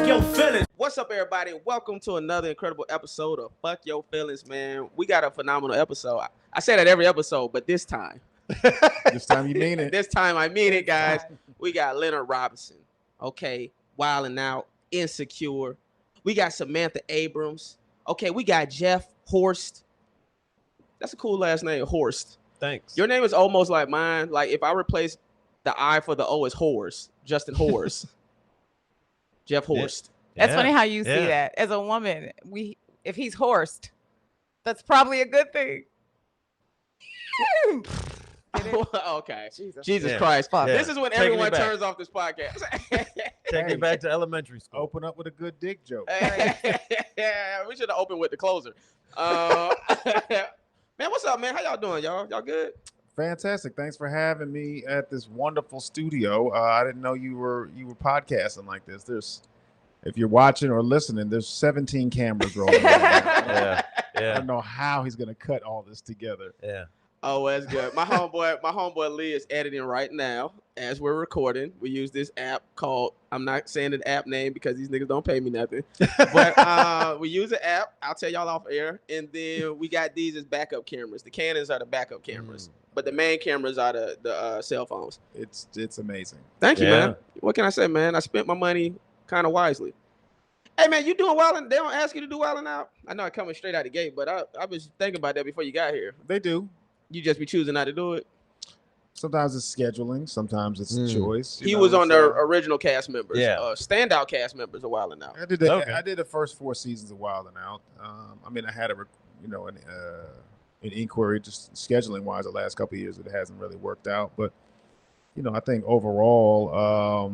your feelings. What's up, everybody? Welcome to another incredible episode of Fuck Your Feelings, man. We got a phenomenal episode. I say that every episode, but this time. This time you mean it. This time I mean it, guys. We got Leonard Robinson, okay, Wildin' Out, Insecure. We got Samantha Abrams. Okay, we got Jeff Horste. That's a cool last name, Horste. Thanks. Your name is almost like mine. Like if I replace the I for the O is Horse, Justin Horse. Jeff Horste. That's funny how you see that. As a woman, if he's Horste, that's probably a good thing. Okay. Jesus Christ. Yeah. This is when everyone turns off this podcast. Take me back to elementary school. Open up with a good dick joke. Yeah, we should have opened with the closer. Man, what's up, man? How y'all doing, y'all? Y'all good? Fantastic. Thanks for having me at this wonderful studio. I didn't know you were podcasting like this. If you're watching or listening, there's 17 cameras rolling. Yeah. I don't know how he's gonna cut all this together. Yeah. Oh, that's good. My homeboy Lee is editing right now as we're recording. We use this app called, I'm not saying the app name because these niggas don't pay me nothing. But we use an app. I'll tell y'all off air. And then we got these as backup cameras. The Canons are the backup cameras. But the main cameras are the cell phones. It's amazing. Thank you, man. What can I say, man? I spent my money kind of wisely. Hey, man, you doing well? They don't ask you to do well now? I know I'm coming straight out the gate, but I was thinking about that before you got here. They do. You just be choosing not to do it? Sometimes it's scheduling. Sometimes it's a choice. He was on the original cast members. Standout cast members a while now. I did the first 4 seasons of Wild and Out. I mean, I had an inquiry just scheduling wise the last couple of years. It hasn't really worked out, but I think overall,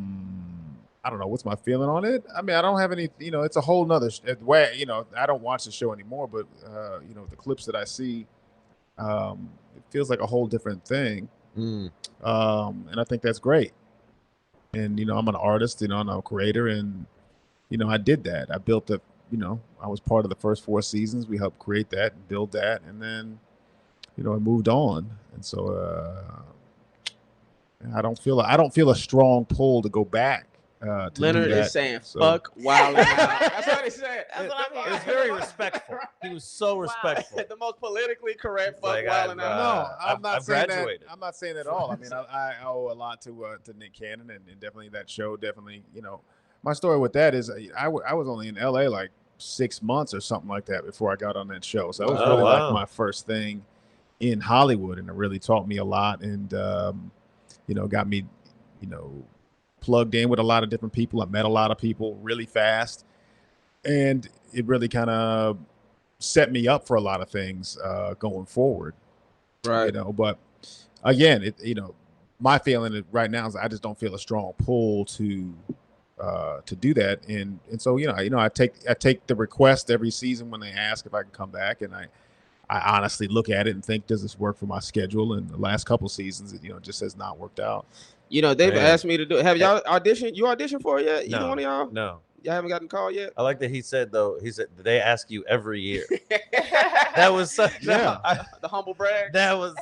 I don't know what's my feeling on it. I mean, I don't have any. It's a whole nother way. I don't watch the show anymore, but the clips that I see, it feels like a whole different thing. And I think that's great. And I'm an artist. I'm a creator, and I did that. I built the. I was part of the first 4 seasons. We helped create that and build that, and then I moved on. And so I don't feel a strong pull to go back. Leonard is saying, "Fuck Wild and Out." That's what he said. That's what I'm hearing. It was very respectful. He was so respectful. The most politically correct "fuck Like, Wild and Out." No, I'm not saying graduated. that. I'm not saying that at all. I mean, I owe a lot to Nick Cannon and definitely that show. Definitely, my story with that is I was only in LA like 6 months or something like that before I got on that show. So it was really like my first thing in Hollywood, and it really taught me a lot and got me plugged in with a lot of different people. I met a lot of people really fast, and it really kind of set me up for a lot of things going forward. Right. But again, my feeling right now is I just don't feel a strong pull to do that, and so I take the request every season when they ask if I can come back, and I honestly look at it and think, does this work for my schedule? And the last couple seasons, it just has not worked out. They've asked me to do it. Have y'all auditioned? You auditioned for it yet? Either one of y'all? No. Y'all haven't gotten called yet? I like that he said they ask you every year. That was such the humble brag. That was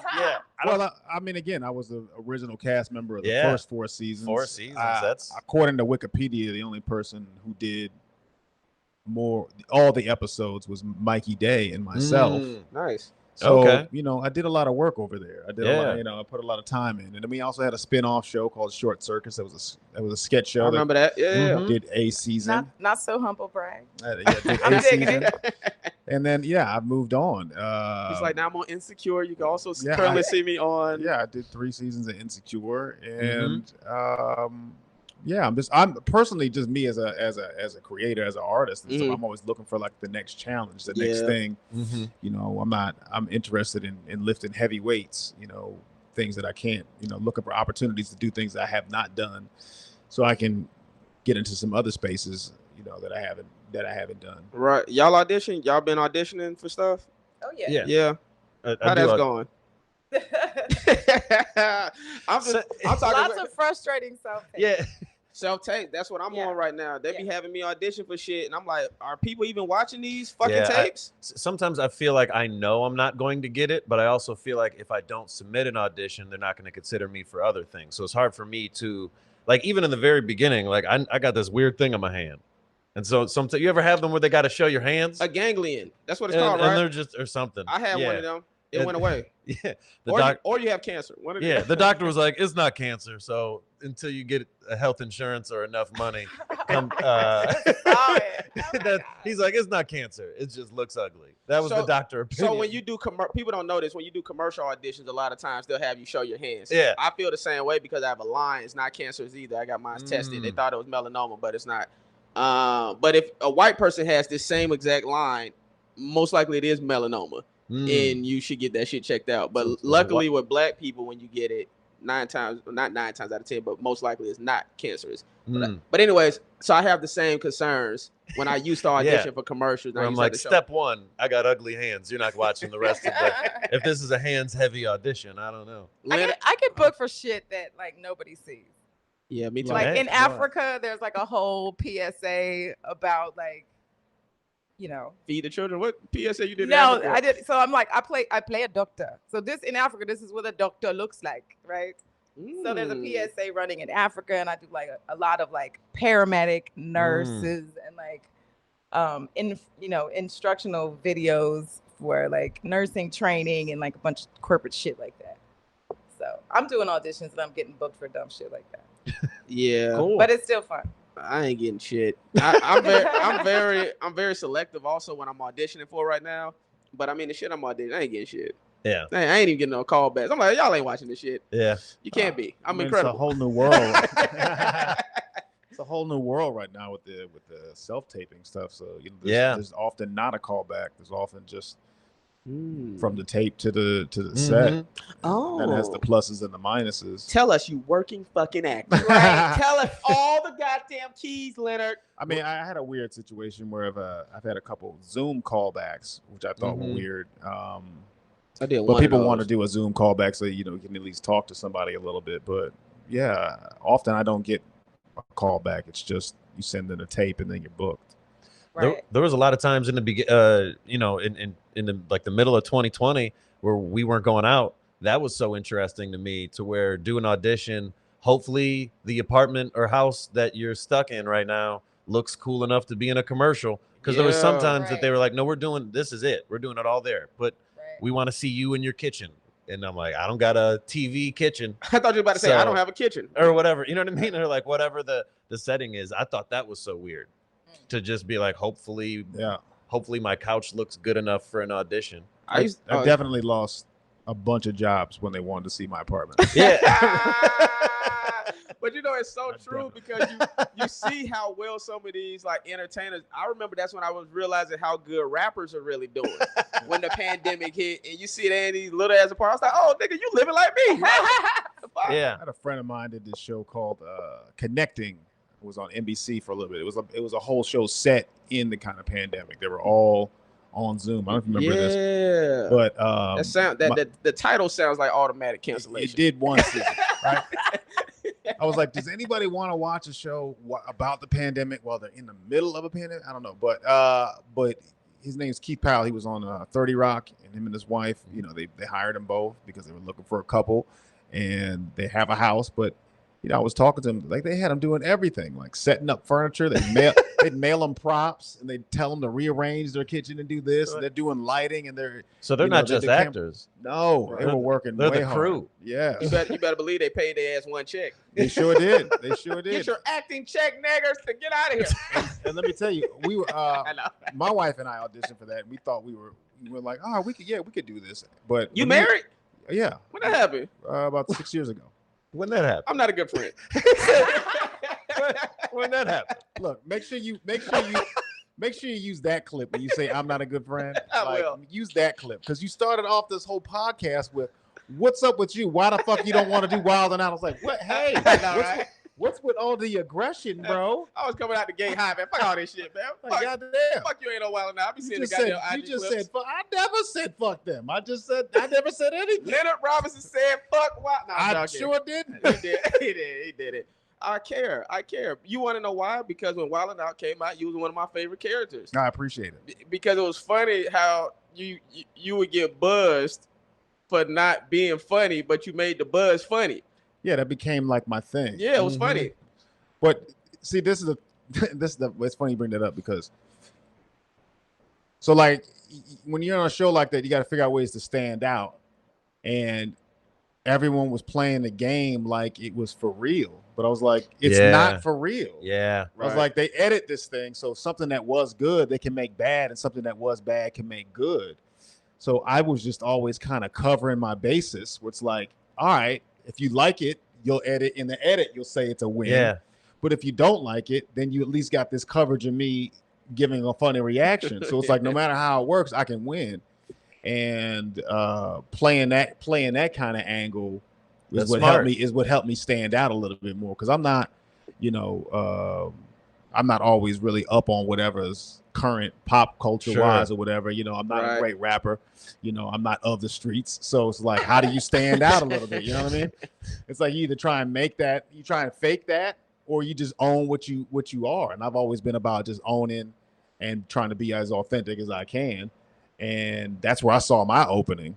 Well, I mean, again, I was the original cast member of the first 4 seasons. 4 seasons. That's according to Wikipedia, the only person who did all the episodes was Mikey Day and myself. Nice. So, okay. I did a lot of work over there. I did a lot, I put a lot of time in. And then we also had a spin-off show called Short Circus. That was a sketch show. I remember that. Yeah. Did a season. Not so humble brag. Did a season. And then, I moved on. He's like, now I'm on Insecure. You can also currently see me on. Yeah, I did 3 seasons of Insecure. And, I'm personally just me as a creator, as an artist, and so I'm always looking for like the next challenge, the next thing. I'm interested in lifting heavy weights, things that I can't, looking for opportunities to do things that I have not done, so I can get into some other spaces, that I haven't done. Right, y'all audition? Y'all been auditioning for stuff? Oh yeah. Yeah. How that's going? I'm talking lots of frustrating self-tape. Yeah. Self-tape. That's what I'm on right now. They be having me audition for shit, and I'm like, are people even watching these fucking tapes? Sometimes I feel like I know I'm not going to get it, but I also feel like if I don't submit an audition, they're not going to consider me for other things. So it's hard for me to, like, even in the very beginning, like I got this weird thing on my hand. And so sometimes you ever have them where they got to show your hands? A ganglion. That's what it's and, called, and right? they're just or something. I had one of them. It went away. Yeah. Or you have cancer. One of them. Yeah, the doctor was like, it's not cancer. So until you get a health insurance or enough money, he's like, it's not cancer. It just looks ugly. That was the doctor opinion. So when you do people don't know this, when you do commercial auditions, a lot of times they'll have you show your hands. Yeah. I feel the same way because I have a line. It's not cancerous either. I got mine tested. They thought it was melanoma, but it's not. But if a white person has this same exact line, most likely it is melanoma. And you should get that shit checked out. But luckily with black people, when you get it, not 9 times out of 10, but most likely it's not cancerous. But anyways, so I have the same concerns when I used to audition for commercials. I'm like, step one, I got ugly hands. You're not watching the rest of it. If this is a hands-heavy audition, I don't know. I get booked for shit that like nobody sees. Yeah, me too. Like in Africa, there's like a whole PSA about like, feed the children. What PSA you did? No, I did. So I'm like, I play a doctor. So this in Africa, this is what a doctor looks like, right? So there's a PSA running in Africa, and I do like a lot of like paramedic nurses and like, instructional videos for like nursing training and like a bunch of corporate shit like that. So I'm doing auditions and I'm getting booked for dumb shit like that. Yeah, cool. But it's still fun. I ain't getting shit. I'm very selective also when I'm auditioning for right now. But I mean the shit I'm auditioning, I ain't getting shit. Yeah. I ain't even getting no callbacks. I'm like, y'all ain't watching this shit. Yeah. You can't be. I'm incredible. It's a whole new world. It's a whole new world right now with the self-taping stuff. So there's often not a callback. There's often just from the tape to the set. Oh, that has the pluses and the minuses. Tell us, you working fucking actor. Right? Tell us all the goddamn keys, Leonard. I mean, I had a weird situation where I've had a couple Zoom callbacks, which I thought were weird. I did, but people want to do a Zoom callback so you can at least talk to somebody a little bit. But yeah, often I don't get a callback. It's just you send in a tape and then you're booked. Right. There was a lot of times in the in the like the middle of 2020 where we weren't going out. That was so interesting to me, to where do an audition. Hopefully the apartment or house that you're stuck in right now looks cool enough to be in a commercial. Because there was sometimes that they were like, no, this is it. We're doing it all there. But we want to see you in your kitchen. And I'm like, I don't got a TV kitchen. I thought you were about to say, I don't have a kitchen. Or whatever. You know what I mean? Or like whatever the setting is. I thought that was so weird. To just be like, hopefully my couch looks good enough for an audition. I definitely lost a bunch of jobs when they wanted to see my apartment. Yeah. But it's so true because you see how well some of these like entertainers. I remember that's when I was realizing how good rappers are really doing when the pandemic hit, and you see they in these little ass apartments. I was like, oh nigga, you living like me. Yeah. I had a friend of mine did this show called Connecting. It was on NBC for a little bit. It was a whole show set in the kind of pandemic. They were all on Zoom. I don't remember this. But the title sounds like automatic cancellation. It did one season, right? I was like, does anybody want to watch a show about the pandemic while they're in the middle of a pandemic? I don't know. But his name's Keith Powell. He was on 30 Rock, and him and his wife, they hired them both because they were looking for a couple, and they have a house, but I was talking to them like they had them doing everything, like setting up furniture. They'd mail them props, and they'd tell them to rearrange their kitchen and do this. And they're doing lighting, and they're not just actors. No, they were working. They're way the crew. Hard. Yeah, you better believe they paid their ass one check. They sure did. Get your acting check, niggers, to get out of here. And let me tell you, we were. My wife and I auditioned for that, and we thought we were like, we could do this. But you married? Yeah. When that happened? About 6 years ago. When that happened? I'm not a good friend. When that happened? Look, make sure you use that clip when you say I'm not a good friend. I will. Use that clip because you started off this whole podcast with, "What's up with you? Why the fuck you don't want to do Wild and Out?" I was like, "What? Hey, what's with all the aggression, bro?" I was coming out the gate high, man. Fuck all this shit, man. Fuck you, ain't no Wild and Out. I be seeing the goddamn IG clips. I never said fuck them. I never said anything. Leonard Robinson said fuck Wild. No, I sure didn't. He did it. I care. You want to know why? Because when Wild and Out came out, you was one of my favorite characters. I appreciate it. Because it was funny how you would get buzzed for not being funny, but you made the buzz funny. Yeah, that became like my thing. Yeah, it was funny. But see, this is it's funny you bring that up because so like when you're on a show like that, you got to figure out ways to stand out, and everyone was playing the game like it was for real, but I was like, it's not for real. Yeah, I was like, they edit this thing so something that was good they can make bad, and something that was bad can make good. So I was just always kind of covering my bases, where it's like, all right, if you like it, you'll edit. In the edit, you'll say it's a win. Yeah. But if you don't like it, then you at least got this coverage of me giving a funny reaction. So it's like, no matter how it works, I can win. And playing that kind of angle is what helped me stand out a little bit more, because I'm not, I'm not always really up on whatever's current pop culture wise or whatever. I'm not a great rapper. I'm not of the streets. So it's like, how do you stand out a little bit? You know what I mean? It's like you either try and fake that, or you just own what you are. And I've always been about just owning and trying to be as authentic as I can. And that's where I saw my opening.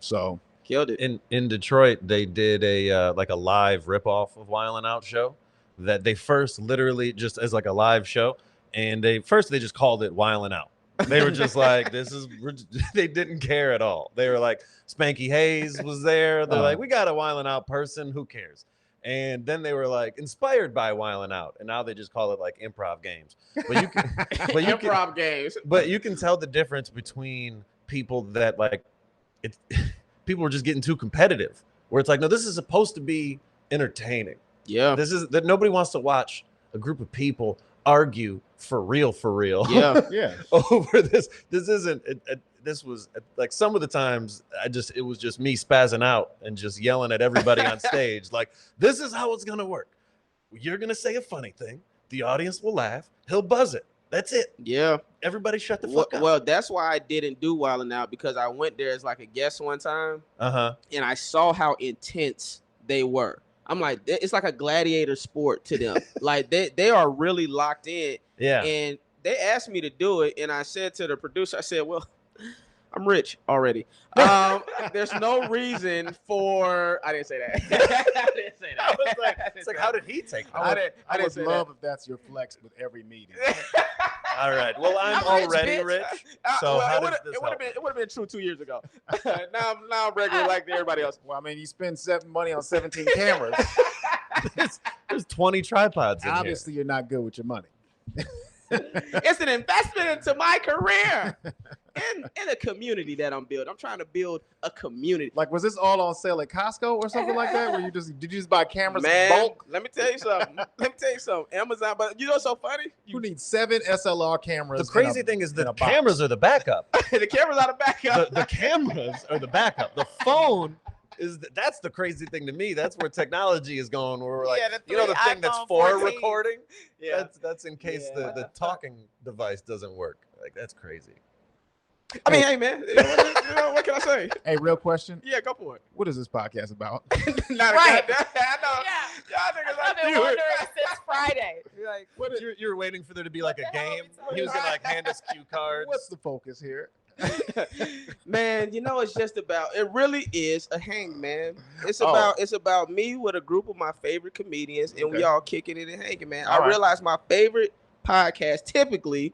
So killed it. In Detroit, they did a live ripoff of Wild 'N Out show that they first literally just as like a live show, and they just called it Wild 'N Out. They were just like, they didn't care at all. They were like, Spanky Hayes was there. They're like, we got a Wild 'N Out person. Who cares? And then they were like inspired by Wild 'N Out, and now they just call it like improv games. But you can, improv games. But you can tell the difference between people that like it. People are just getting too competitive. Where it's like, no, this is supposed to be entertaining. Yeah, this is that nobody wants to watch a group of people argue for real. Yeah, yeah. Over this. This isn't. This was like some of the times it was just me spazzing out and just yelling at everybody on stage. Like, this is how it's going to work. You're going to say a funny thing. The audience will laugh. He'll buzz it. That's it. Yeah. Everybody shut the fuck up. Well, that's why I didn't do Wild 'N Out, because I went there as like a guest one time. And I saw how intense they were. I'm like, it's like a gladiator sport to them. Like they are really locked in. Yeah. And they asked me to do it. And I said to the producer, I said, well, I'm rich already. There's no reason for. I didn't say that. I didn't say that. I was like, it's like, how did he take that? I would love if that's your flex with every meeting. All right. Well, I'm already rich. So well, how does this help? It would have been true 2 years ago. now I'm regular like everybody else. Well, I mean, you spend money on 17 cameras. There's 20 tripods in Obviously, here. You're not good with your money. It's an investment into my career and a community that I'm building. I'm trying to build a community. Like, was this all on sale at Costco or something like that? Where did you just buy cameras Man, in bulk? Let me tell you something. Amazon, but you know what's so funny? You need 7 SLR cameras. The crazy thing is the cameras are the backup. The cameras are the backup. The cameras are the backup. The phone that's the crazy thing to me. That's where technology is going. Where we're like, the thing that's for 14. Recording. Yeah, that's in case the talking device doesn't work. Like, that's crazy. I mean, hey man, what can I say? Hey, real question. Yeah, go for it. What is this podcast about? Not right. I know. Yeah. Y'all niggas I've been wondering since Friday. Like, you're waiting for there to be like a game. He was gonna like hand us cue cards. What's the focus here? Man, it's just about, it really is a hang, man. It's about me with a group of my favorite comedians, and we all kicking it and hanging, man. I realize my favorite podcasts typically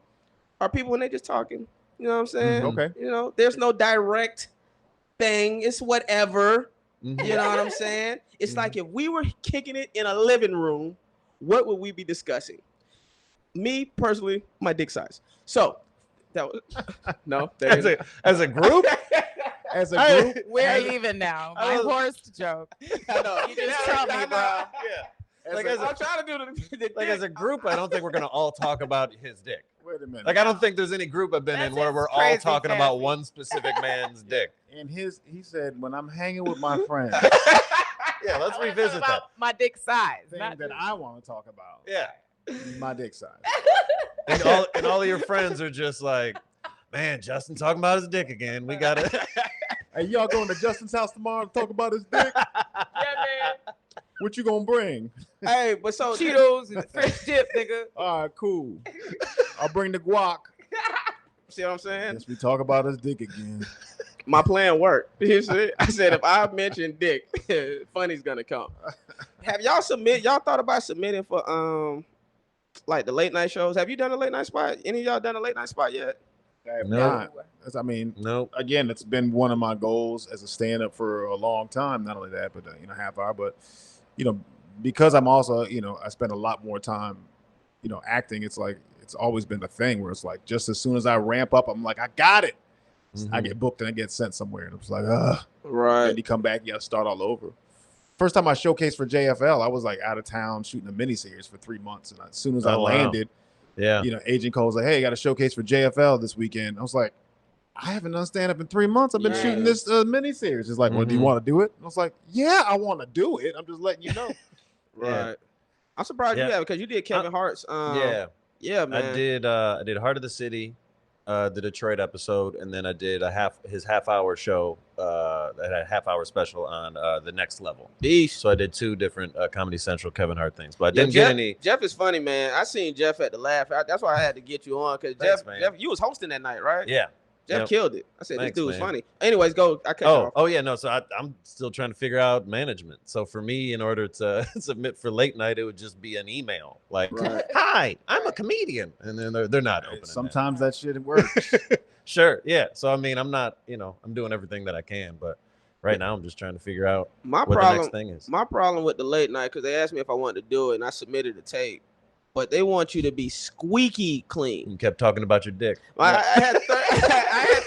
are people when they just talking. You know what I'm saying? Okay. There's no direct thing. It's whatever. Mm-hmm. You know what I'm saying? It's like if we were kicking it in a living room, what would we be discussing? Me personally, my dick size. So that was no. As a group. As a group, we're leaving now. My Horste joke. I know. You just tell me, bro. Yeah. I'm trying to do the like as a group, I don't think we're gonna all talk about his dick. Wait a minute. Like, I don't think there's any group I've been in where we're all talking about one specific man's dick. And he said, when I'm hanging with my friends. Yeah, let's revisit that. My dick size. Thing that I want to talk about. Yeah. My dick size. And all of your friends are just like, man, Justin talking about his dick again. We got it. Hey, y'all going to Justin's house tomorrow to talk about his dick? Yeah, man. What you gonna bring? Hey, but so Cheetos and French dip, nigga. All right, cool. I'll bring the guac. See what I'm saying? Yes, we talk about his dick again. My plan worked. You see? I said if I mention dick, funny's gonna come. Have y'all thought about submitting for like the late night shows. Have you done a late night spot? Any of y'all done a late night spot yet? I have No. not. I mean, Nope. again, it's been one of my goals as a stand-up for a long time. Not only that, but half hour. But because I'm also I spend a lot more time acting. It's like it's always been the thing where it's like just as soon as I ramp up, I'm like, I got it. I get booked and I get sent somewhere, and I'm just like, Right. And you come back, you got to start all over. First time I showcased for JFL, I was like out of town shooting a miniseries for 3 months, and as soon as I landed, Agent Cole's like, hey, I got a showcase for JFL this weekend. I was like, I haven't done stand-up in 3 months. I've been shooting this miniseries. It's like, well, do you want to do it? And I was like, yeah, I want to do it. I'm just letting you know. Right. I'm surprised you have, because you did Kevin Hart's. Yeah, man. I did Heart of the City, the Detroit episode, and then I did his half-hour show, that had a half-hour special on the Next Level. Beast. So I did 2 different Comedy Central Kevin Hart things, but I didn't get any. Jeff is funny, man. I seen Jeff at the Laugh. That's why I had to get you on, because Jeff, you was hosting that night, right? Yeah. Jeff killed it. I said, Thanks, this dude's man. funny. Anyways, go. I cut you off. Oh yeah, no. So I'm still trying to figure out management. So for me, in order to submit for late night, it would just be an email like, "Hi, I'm a comedian," and then they're not opening. Sometimes that shit works. Sure, yeah. So I mean, I'm not, I'm doing everything that I can, but right now I'm just trying to figure out what the next thing is. My problem with the late night, because they asked me if I wanted to do it, and I submitted a tape. But they want you to be squeaky clean. You kept talking about your dick. I had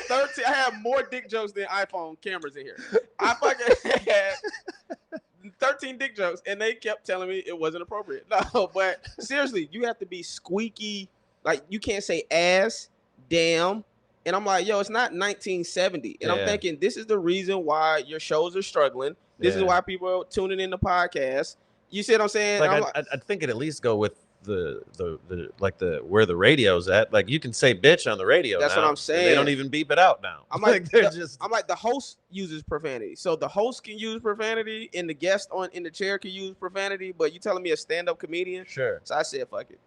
13. I had more dick jokes than iPhone cameras in here. I fucking had 13 dick jokes, and they kept telling me it wasn't appropriate. No, but seriously, you have to be squeaky. Like, you can't say ass, damn. And I'm like, yo, it's not 1970. And I'm thinking, this is the reason why your shows are struggling. This is why people are tuning in to podcasts. You see what I'm saying? Like, I think it'd at least go with the where the radio's at. Like, you can say bitch on the radio. That's what I'm saying. They don't even beep it out now. I'm like, the host uses profanity, so the host can use profanity, and the guest in the chair can use profanity. But you telling me a stand-up comedian? Sure. So I said, fuck it.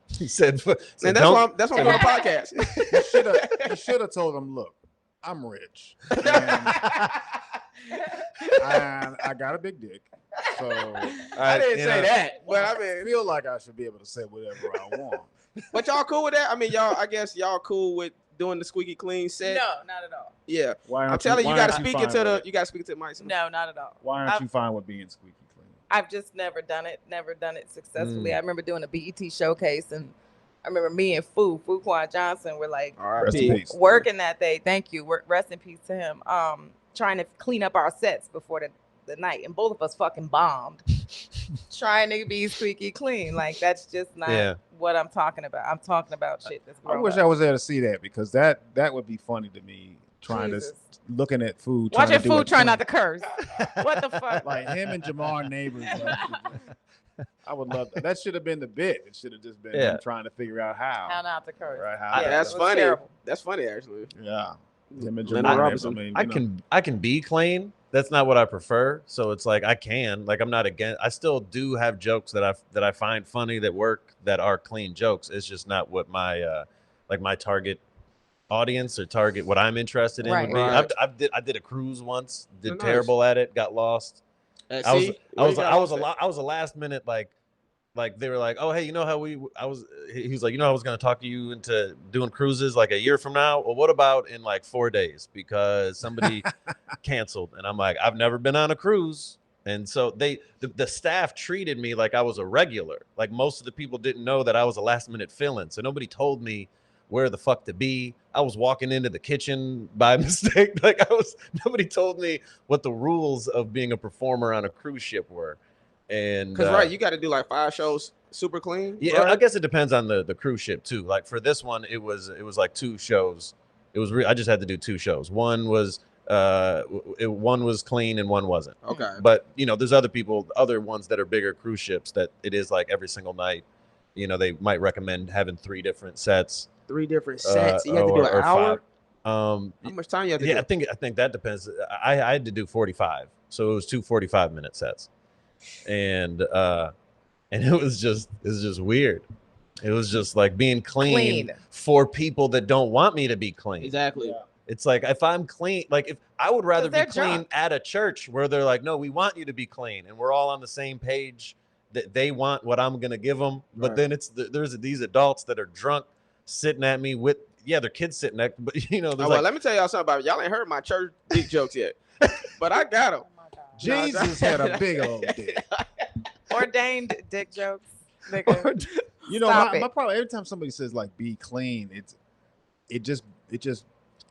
He said, and that's why I'm on a podcast. You should have told him, look, I'm rich. And I got a big dick. So I didn't say that, but I mean, feel like I should be able to say whatever I want. But y'all cool with that? I mean, I guess y'all cool with doing the squeaky clean set? No, not at all. Yeah. I'm telling you, you gotta speak into the mic. No, not at all. Why aren't you fine with being squeaky clean? I've just never done it successfully. I remember doing a BET showcase, and I remember me and Fu Quan Johnson were like working that day. Thank you. Rest in peace to him. Trying to clean up our sets before the night, and both of us fucking bombed trying to be squeaky clean. Like, that's just not what I'm talking about. I'm talking about shit that's grown I wish up. I was there to see that, because that would be funny to me, looking at food, watching food trying not to curse. What the fuck? Like him and Jamar neighbors. I would love that. That should have been the bit. It should have just been him trying to figure out how not to curse. Right? That's funny. Terrible. That's funny, actually. Yeah. Him and Leonard Jamar Robinson. I can be clean. That's not what I prefer. So it's like, I'm not against. I still do have jokes that I find funny that work, that are clean jokes. It's just not what my my target audience or target what I'm interested in would be. I did a cruise once, did terrible at it, got lost. I was a last minute like they were like, oh hey, you know how he was like, I was gonna talk you into doing cruises like a year from now. Well, what about in like 4 days, because somebody canceled? And I'm like, I've never been on a cruise. And so the staff treated me like I was a regular. Like, most of the people didn't know that I was a last minute fill-in. So nobody told me where the fuck to be. I was walking into the kitchen by mistake. Nobody told me what the rules of being a performer on a cruise ship were. And because you got to do like 5 shows super clean. Yeah, right? I guess it depends on the cruise ship too. Like, for this one, it was like 2 shows. I just had to do 2 shows. One was clean and one wasn't. Okay. But there's other ones that are bigger cruise ships that it is like every single night. They might recommend having 3 different sets. 3 different sets. You have to do an hour. 5. How much time you have to do? Yeah, I think that depends. I had to do 45, so it was 2 45-minute sets. And it was just weird. It was just like being clean for people that don't want me to be clean. Exactly. Yeah. It's like, if I'm clean, like, if I would rather be clean at a church where they're like, no, we want you to be clean, and we're all on the same page, they want what I'm gonna give them, but Right. then there's these adults that are drunk sitting at me with their kids sitting next, but well, let me tell y'all something about it. Y'all ain't heard my church dick jokes yet, but I got them. Oh my God. Jesus had a big old dick. Ordained dick jokes. Nigga. You know, Stop my it. problem every time somebody says like be clean, it just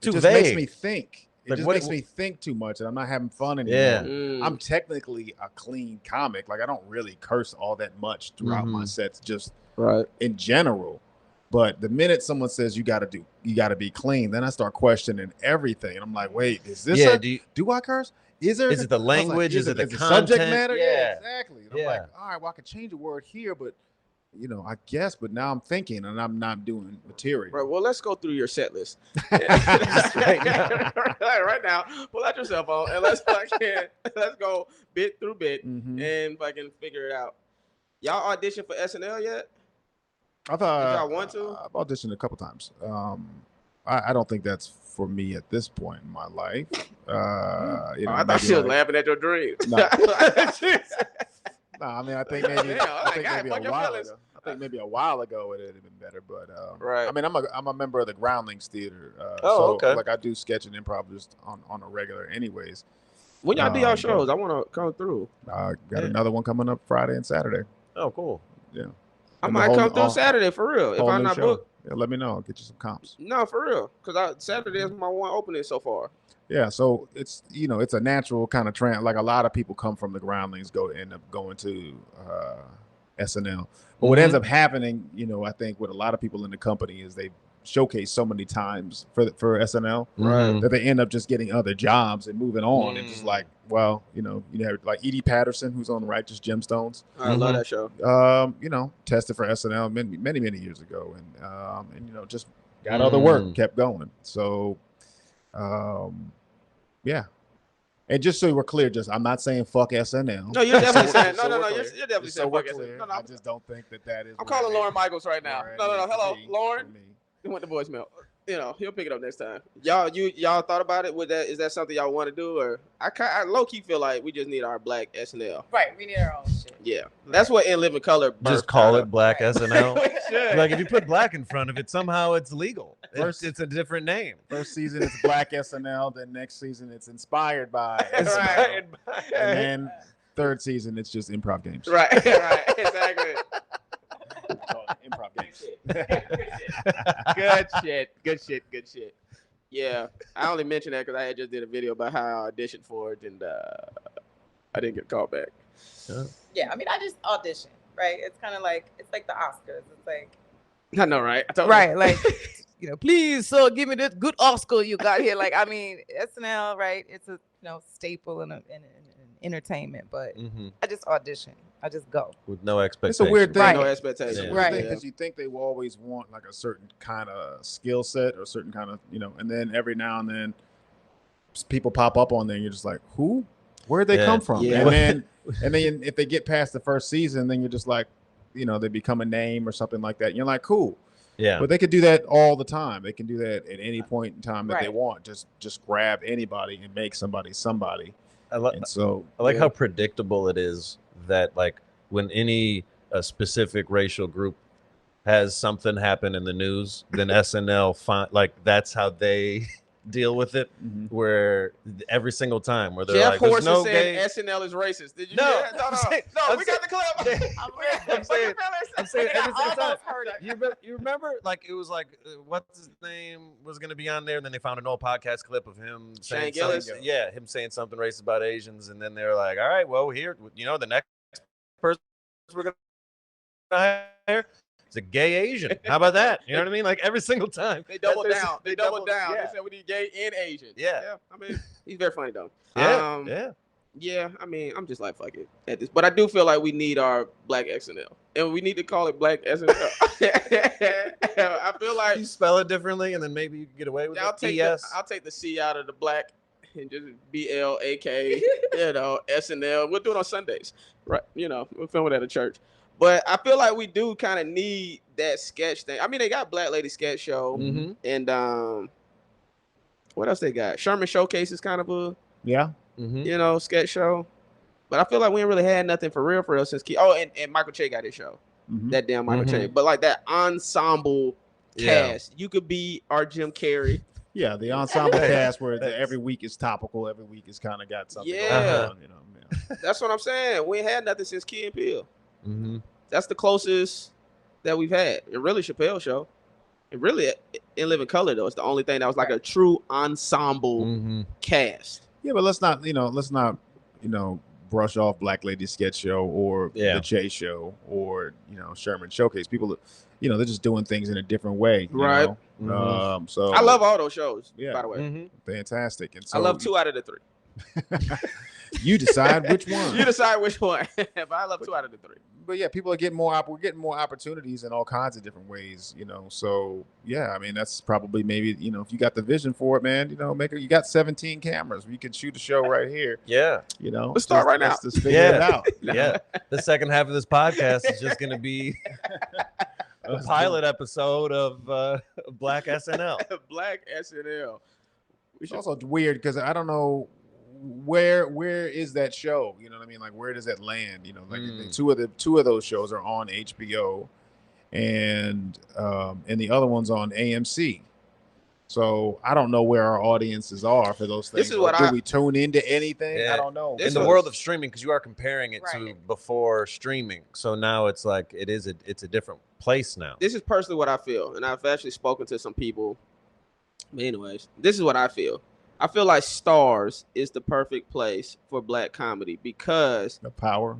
Too makes vague. me think. It Like, just what- makes me think too much, and I'm not having fun anymore. Yeah. I'm technically a clean comic. Like I don't really curse all that much throughout my sets, just right in general. But the minute someone says you got to be clean, then I start questioning everything. And I'm like, wait, is this? Yeah, do I curse? Is there? Is it the I was like, language? Is it the subject content? matter? Yeah. Exactly. And I'm Yeah. like, all right, well, I could change a word here, but I guess. But now I'm thinking, and I'm not doing material. right. Well, let's go through your set list Right now. right now. Pull out your cell phone and let's go bit through bit Mhm. and fucking figure it out. Y'all auditioned for SNL yet? I thought Did y'all want to? I've auditioned a couple times. I don't think that's for me at this point in my life. I thought she was laughing at your dreams. No. No, I mean, I think maybe Yeah, I think God, maybe fuck a your while feelings. ago. I think maybe a while ago it would have been better, but Right. I mean, I'm a member of the Groundlings Theater. Oh, okay. Like I do sketch and improv just on a regular, anyways. When y'all do y'all but- shows, I want to come through. Got Yeah. another one coming up Friday and Saturday. Oh, cool. Yeah. I And might the come through whole- Saturday for real. If whole I'm new not show. booked, Yeah, let me know. I'll get you some comps. no, for real. Because Saturday is my one opening so far. Yeah, so it's it's a natural kind of trend. Like a lot of people come from the Groundlings, end up going to SNL. But what ends up happening, I think with a lot of people in the company is they showcase so many times for SNL Right. that they end up just getting other jobs and moving on. And just Mm. like, well, you have like Edie Patterson, who's on Righteous Gemstones. I love that show. Tested for SNL many years ago, and just got other work, kept going. So, yeah. And just so we're clear, I'm not saying fuck SNL. No, you're definitely saying So no. we're You're clear. definitely Just saying we're fuck it. clear. No, I just don't think that is. I'm calling Lauren Michaels right now. where it No. needs to Hello, be Lauren. for me. He went to voicemail. He'll pick it up next time. Y'all thought about it? Is that something y'all want to do? Or I low key feel like we just need our black SNL. Right, we need our own shit. Yeah, that's what In Living Color. Just birthed call out it of. Black Right. SNL. We should. Like if you put black in front of it, somehow it's legal. First- It's a different name. First season it's Black SNL. Then next season it's inspired by SNL. Right. And then third season it's just improv games. right, exactly. Call it improv games. Good shit. Yeah, I only mentioned that because I had just did a video about how I auditioned for it and I didn't get called back. Yeah, I mean, I just audition, right? It's kind of like the Oscars. It's like I know, right? I told right, like please, so give me this good Oscar you got here. Like, I mean, SNL, right? It's a staple in entertainment, but I just audition. I just go. With no expectations. It's a weird thing. Right. No expectation. Yeah. Right. Because you think they will always want like a certain kind of skill set or a certain kind of, and then every now and then people pop up on there and you're just like, who? Where'd they come from? Yeah. And then if they get past the first season, then you're just like, they become a name or something like that. And you're like, cool. Yeah. But they could do that all the time. They can do that at any point in time that they Right. want. Just grab anybody and make somebody. And so I like how predictable it is that like when a specific racial group has something happen in the news, then SNL that's how they deal with it. Mhm. Where every single time where they're Jeff like, Horste "There's no said gay." SNL is racist. Did you? No, hear that? I'm saying- No, I'm we got the clip. I'm saying every single time. heard it. You remember like it was like what's his name was going to be on there, and then they found an old podcast clip of him saying Shane Gillis? something, him saying something racist about Asians, and then they're like, all right, well here, the next person we're going to hire is a gay Asian. How about that? You know what I mean? Like every single time They doubled There's- down. They doubled down. Yeah. They said we need gay and Asian. Yeah. I mean, he's very funny though. Yeah, Yeah, I mean, I'm just like, fuck it at this. But I do feel like we need our black SNL. And we need to call it black SNL. I feel like you spell it differently, and then maybe you can get away with I'll it. take I'll take the C out of the black and just BLAK, SNL. We'll do it on Sundays. Right. We'll film it at a church. But I feel like we do kind of need that sketch thing. I mean, they got Black Lady Sketch Show and what else they got? Sherman Showcase is kind of a yeah. sketch show. But I feel like we ain't really had nothing for real since Key. Oh, and Michael Che got his show. That damn Michael Che. But like that ensemble cast, you could be our Jim Carrey. Yeah, the ensemble cast where every week is topical, every week is kind of got something going on. You know, That's what I'm saying. We ain't had nothing since Key and Peele. That's the closest that we've had. And really, Chappelle's show. And really, In Living Color though, it's the only thing that was like a true ensemble cast. Yeah, but let's not brush off Black Lady Sketch Show or the Che Show or Sherman Showcase. People, they're just doing things in a different way, right? So I love all those shows. By the way, fantastic. And so I love 2 out of the 3. You decide which one. You decide which one. But I love 2 out of the 3. But yeah, people are getting more. We're getting more opportunities in all kinds of different ways. So yeah, I mean that's probably maybe if you got the vision for it, man. You got 17 cameras. You can shoot a show right here. Yeah. Let's start right now. Let's figure it out. Yeah. The second half of this podcast is just going to be a pilot episode of Black SNL. Black SNL. It's also weird because I don't know where is that show? You know what I mean? Like where does that land? Two of those shows are on HBO, and the other one's on AMC. So I don't know where our audiences are for those things. This is what do we tune into anything? I don't know. In the world of streaming, because you are comparing it to before streaming, so now it's like it's a different place now. This is personally what I feel, and I've actually spoken to some people. But anyways, this is what I feel. I feel like Stars is the perfect place for Black comedy because the Power,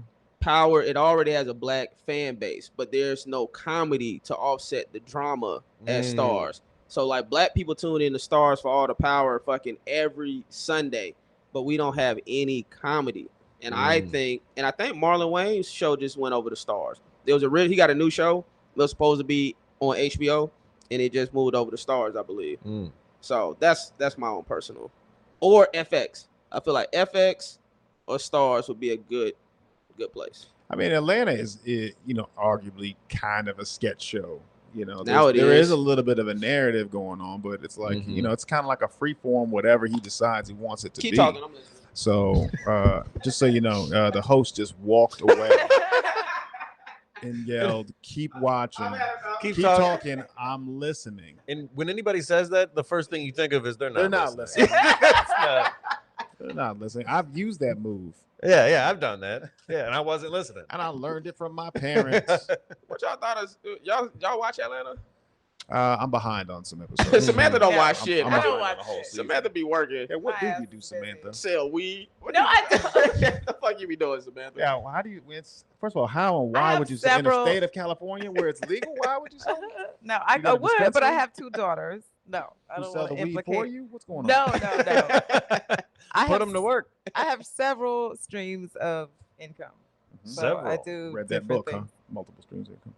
it already has a Black fan base, but there's no comedy to offset the drama at Stars. So like Black people tune in to Stars for all the power fucking every Sunday, but we don't have any comedy. And I think Marlon Wayne's show just went over to Stars. He got a new show. It was supposed to be on HBO, and it just moved over to Stars, I believe. So that's my own personal. Or FX. I feel like FX or Stars would be a good place. I mean, Atlanta is arguably kind of a sketch show. Now there is a little bit of a narrative going on, but it's like it's kind of like a free form, whatever he decides he wants it to be. Keep talking. I'm listening. So just so you know, the host just walked away and yelled, "Keep watching, keep talking. I'm listening." And when anybody says that, the first thing you think of is they're not listening. They're not listening. I've used that move. Yeah, I've done that. Yeah, and I wasn't listening. And I learned it from my parents. What y'all thought of y'all watch Atlanta? I'm behind on some episodes. Samantha don't watch shit. I don't watch shit. Samantha be working. Yeah, what do you do, Samantha? Sell weed. I don't. What the fuck you be doing, Samantha? Yeah, well, how do you? First of all, how and why would you say in the state of California where it's legal? Why would you say? No, I would, but I have 2 daughters. No, I don't sell the weed for you. What's going on? No. I put them to work. I have several streams of income. So I do. Read that book, huh? Multiple streams of income.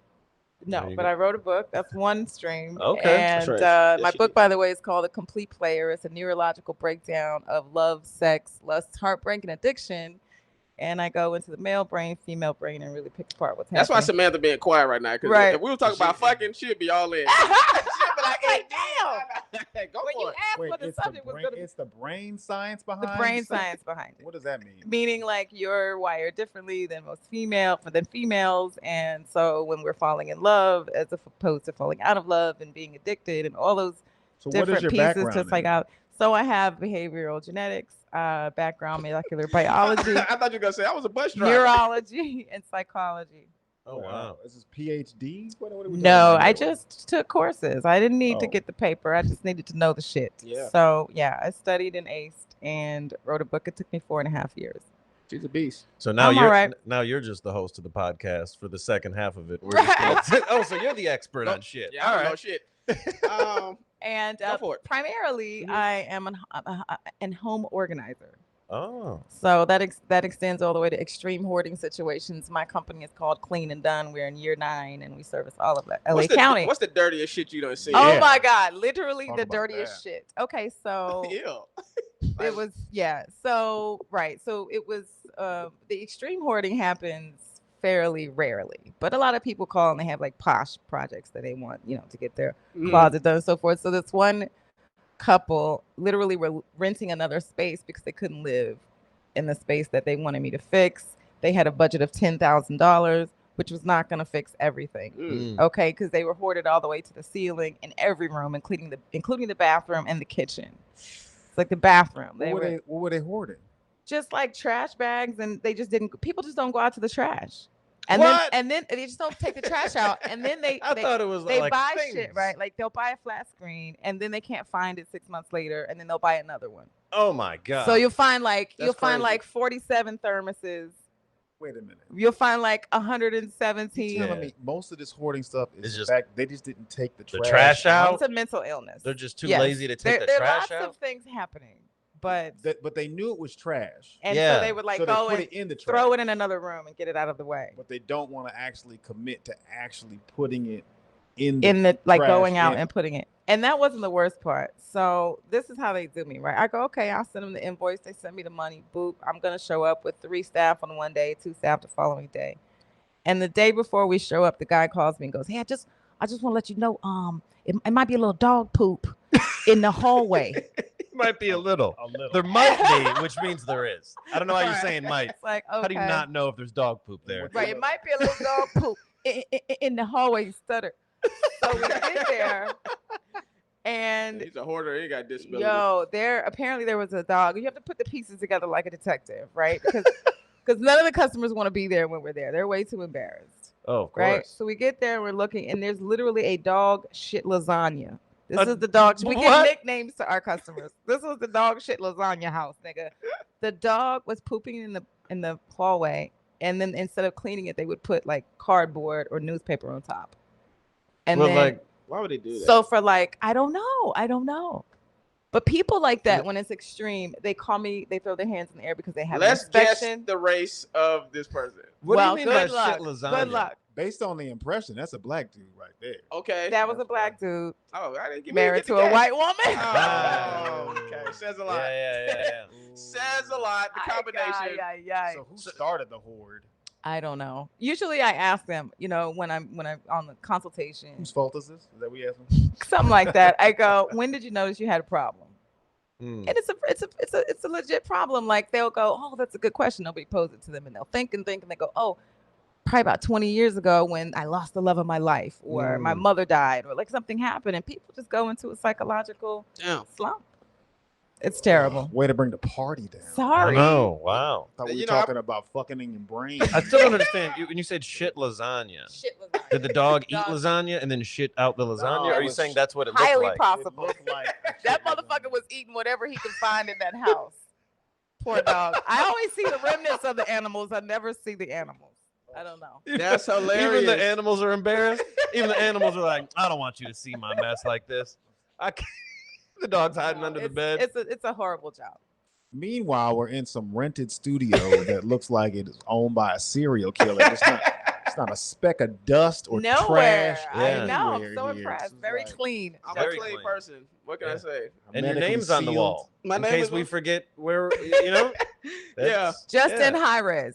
No, but I wrote a book. That's one stream. Okay. And my book, by the way, is called The Complete Player. It's a neurological breakdown of love, sex, lust, heartbreak, and addiction. And I go into the male brain, female brain, and really pick apart what's happening. That's why Samantha being quiet right now. Because if we were talking about fucking, she'd be all in. She'd be like, hey, damn. Go for it. Wait, what the subject was going to be. It's the brain science behind it? The brain science behind it. What does that mean? Meaning like you're wired differently than females. And so when we're falling in love, as opposed to falling out of love and being addicted and all those different pieces to psych out. So I have behavioral genetics, background, molecular biology. I thought you were going to say I was a bus driver. Neurology and psychology. Oh, wow. This is PhD? What are we no, I just took courses. I didn't need to get the paper. I just needed to know the shit. Yeah. So, yeah, I studied and aced and wrote a book. It took me 4.5 years. She's a beast. So now you're just the host of the podcast for the second half of it. We're just so you're the expert on shit. Yeah, I don't know shit. And primarily, I am an home organizer. Oh. So that extends all the way to extreme hoarding situations. My company is called Clean and Done. We're in year 9, and we service all of LA County. What's the dirtiest shit you done seen? Oh my God, literally the dirtiest shit. Okay, so it was So it was the extreme hoarding happens fairly rarely, but a lot of people call and they have like posh projects that they want, to get their closet done and so forth. So this one couple literally were renting another space because they couldn't live in the space that they wanted me to fix. They had a budget of $10,000, which was not going to fix everything. Okay, because they were hoarded all the way to the ceiling in every room, including the bathroom and the kitchen. It's like the bathroom. What were they hoarding? Just like trash bags, and they just didn't. People just don't go out to the trash. And then they just don't take the trash out, and then they thought it was they like buy things. shit, right? Like they'll buy a flat screen, and then they can't find it 6 months later, and then they'll buy another one. Oh my god! So you'll find like crazy. 47 thermoses. Wait a minute. You'll find like 117. You're telling me most of this hoarding stuff is It's just- the fact they just didn't take the trash out? It's a mental illness. They're just too Yes. lazy to take the there trash are lots out. of things happening, but But they knew it was trash. and Yeah. so they would like so they go put and it in the trash. throw it in another room and get it out of the way. But they don't want to actually commit to actually putting it in The like trash going out in. and putting it. And that wasn't the worst part. So this is how they do me, right? I go, okay, I'll send them the invoice. They send me the money. Boop. I'm going to show up with 3 staff on one day, 2 staff the following day. And the day before we show up, the guy calls me and goes, hey, I just want to let you know, it might be a little dog poop in the hallway. It might be a little. There might be, which means there is. I don't know how you're saying might. It's like, okay. How do you not know if there's dog poop there? Right, it might be a little dog poop in the hallway. You stutter. So we get there, and He's a hoarder. He got disability. apparently there was a dog. You have to put the pieces together like a detective, right? Because none of the customers want to be there when we're there. They're way too embarrassed, Oh, of course. right? So we get there and we're looking, and there's literally a dog shit lasagna. This is the dog. We give what? nicknames to our customers. This was the dog shit lasagna house, nigga. The dog was pooping in the hallway, and then instead of cleaning it, they would put like cardboard or newspaper on top. And Well, then, like, Why would they do that? so for like, I don't know. But people like that, when it's extreme, they call me, they throw their hands in the air because they have Let's an guess inspection. the race of this person. what Well, do you mean by good luck. shit lasagna? Good luck. Based on the impression, that's a black dude right there. Okay. That was a black dude Oh, I didn't give married to a white woman. Oh, okay. Says a lot. Yeah. Says a lot. The combination. So who started the horde? I don't know. Usually I ask them, when I'm on the consultation, Whose fault is this? Is that what you asked? something like that. I go, when did you notice you had a problem? Mm. And it's a legit problem. Like they'll go, oh, that's a good question. Nobody posed it to them, and they'll think, and they go, oh, probably about 20 years ago when I lost the love of my life, or my mother died, or like something happened, and people just go into a psychological slump. It's terrible. Way to bring the party down. Sorry. No, wow. Thought we You were know, talking about fucking in your brain. I still don't understand. When you said shit lasagna, Shit lasagna. did the dog eat Dog. lasagna and then shit out the lasagna? No, or are it you was saying that's what it Highly looked like? It possible. looked like That motherfucker was eating whatever he could find in that house. Poor dog. I always see the remnants of the animals. I never see the animals. I don't know. That's hilarious. Even the animals are embarrassed. Even the animals are like, I don't want you to see my mess like this. I can't. The dog's hiding under the bed. It's a horrible job. Meanwhile, we're in some rented studio that looks like it is owned by a serial killer. It's not a speck of dust or Nowhere. trash. I know. I'm anywhere so here. impressed. This is Very like clean. I'm Very a clean clean. person. What can I say? And your medically name's on the sealed. wall. My in name case is we on- forget where, Yeah. that's- Just in yeah. high res.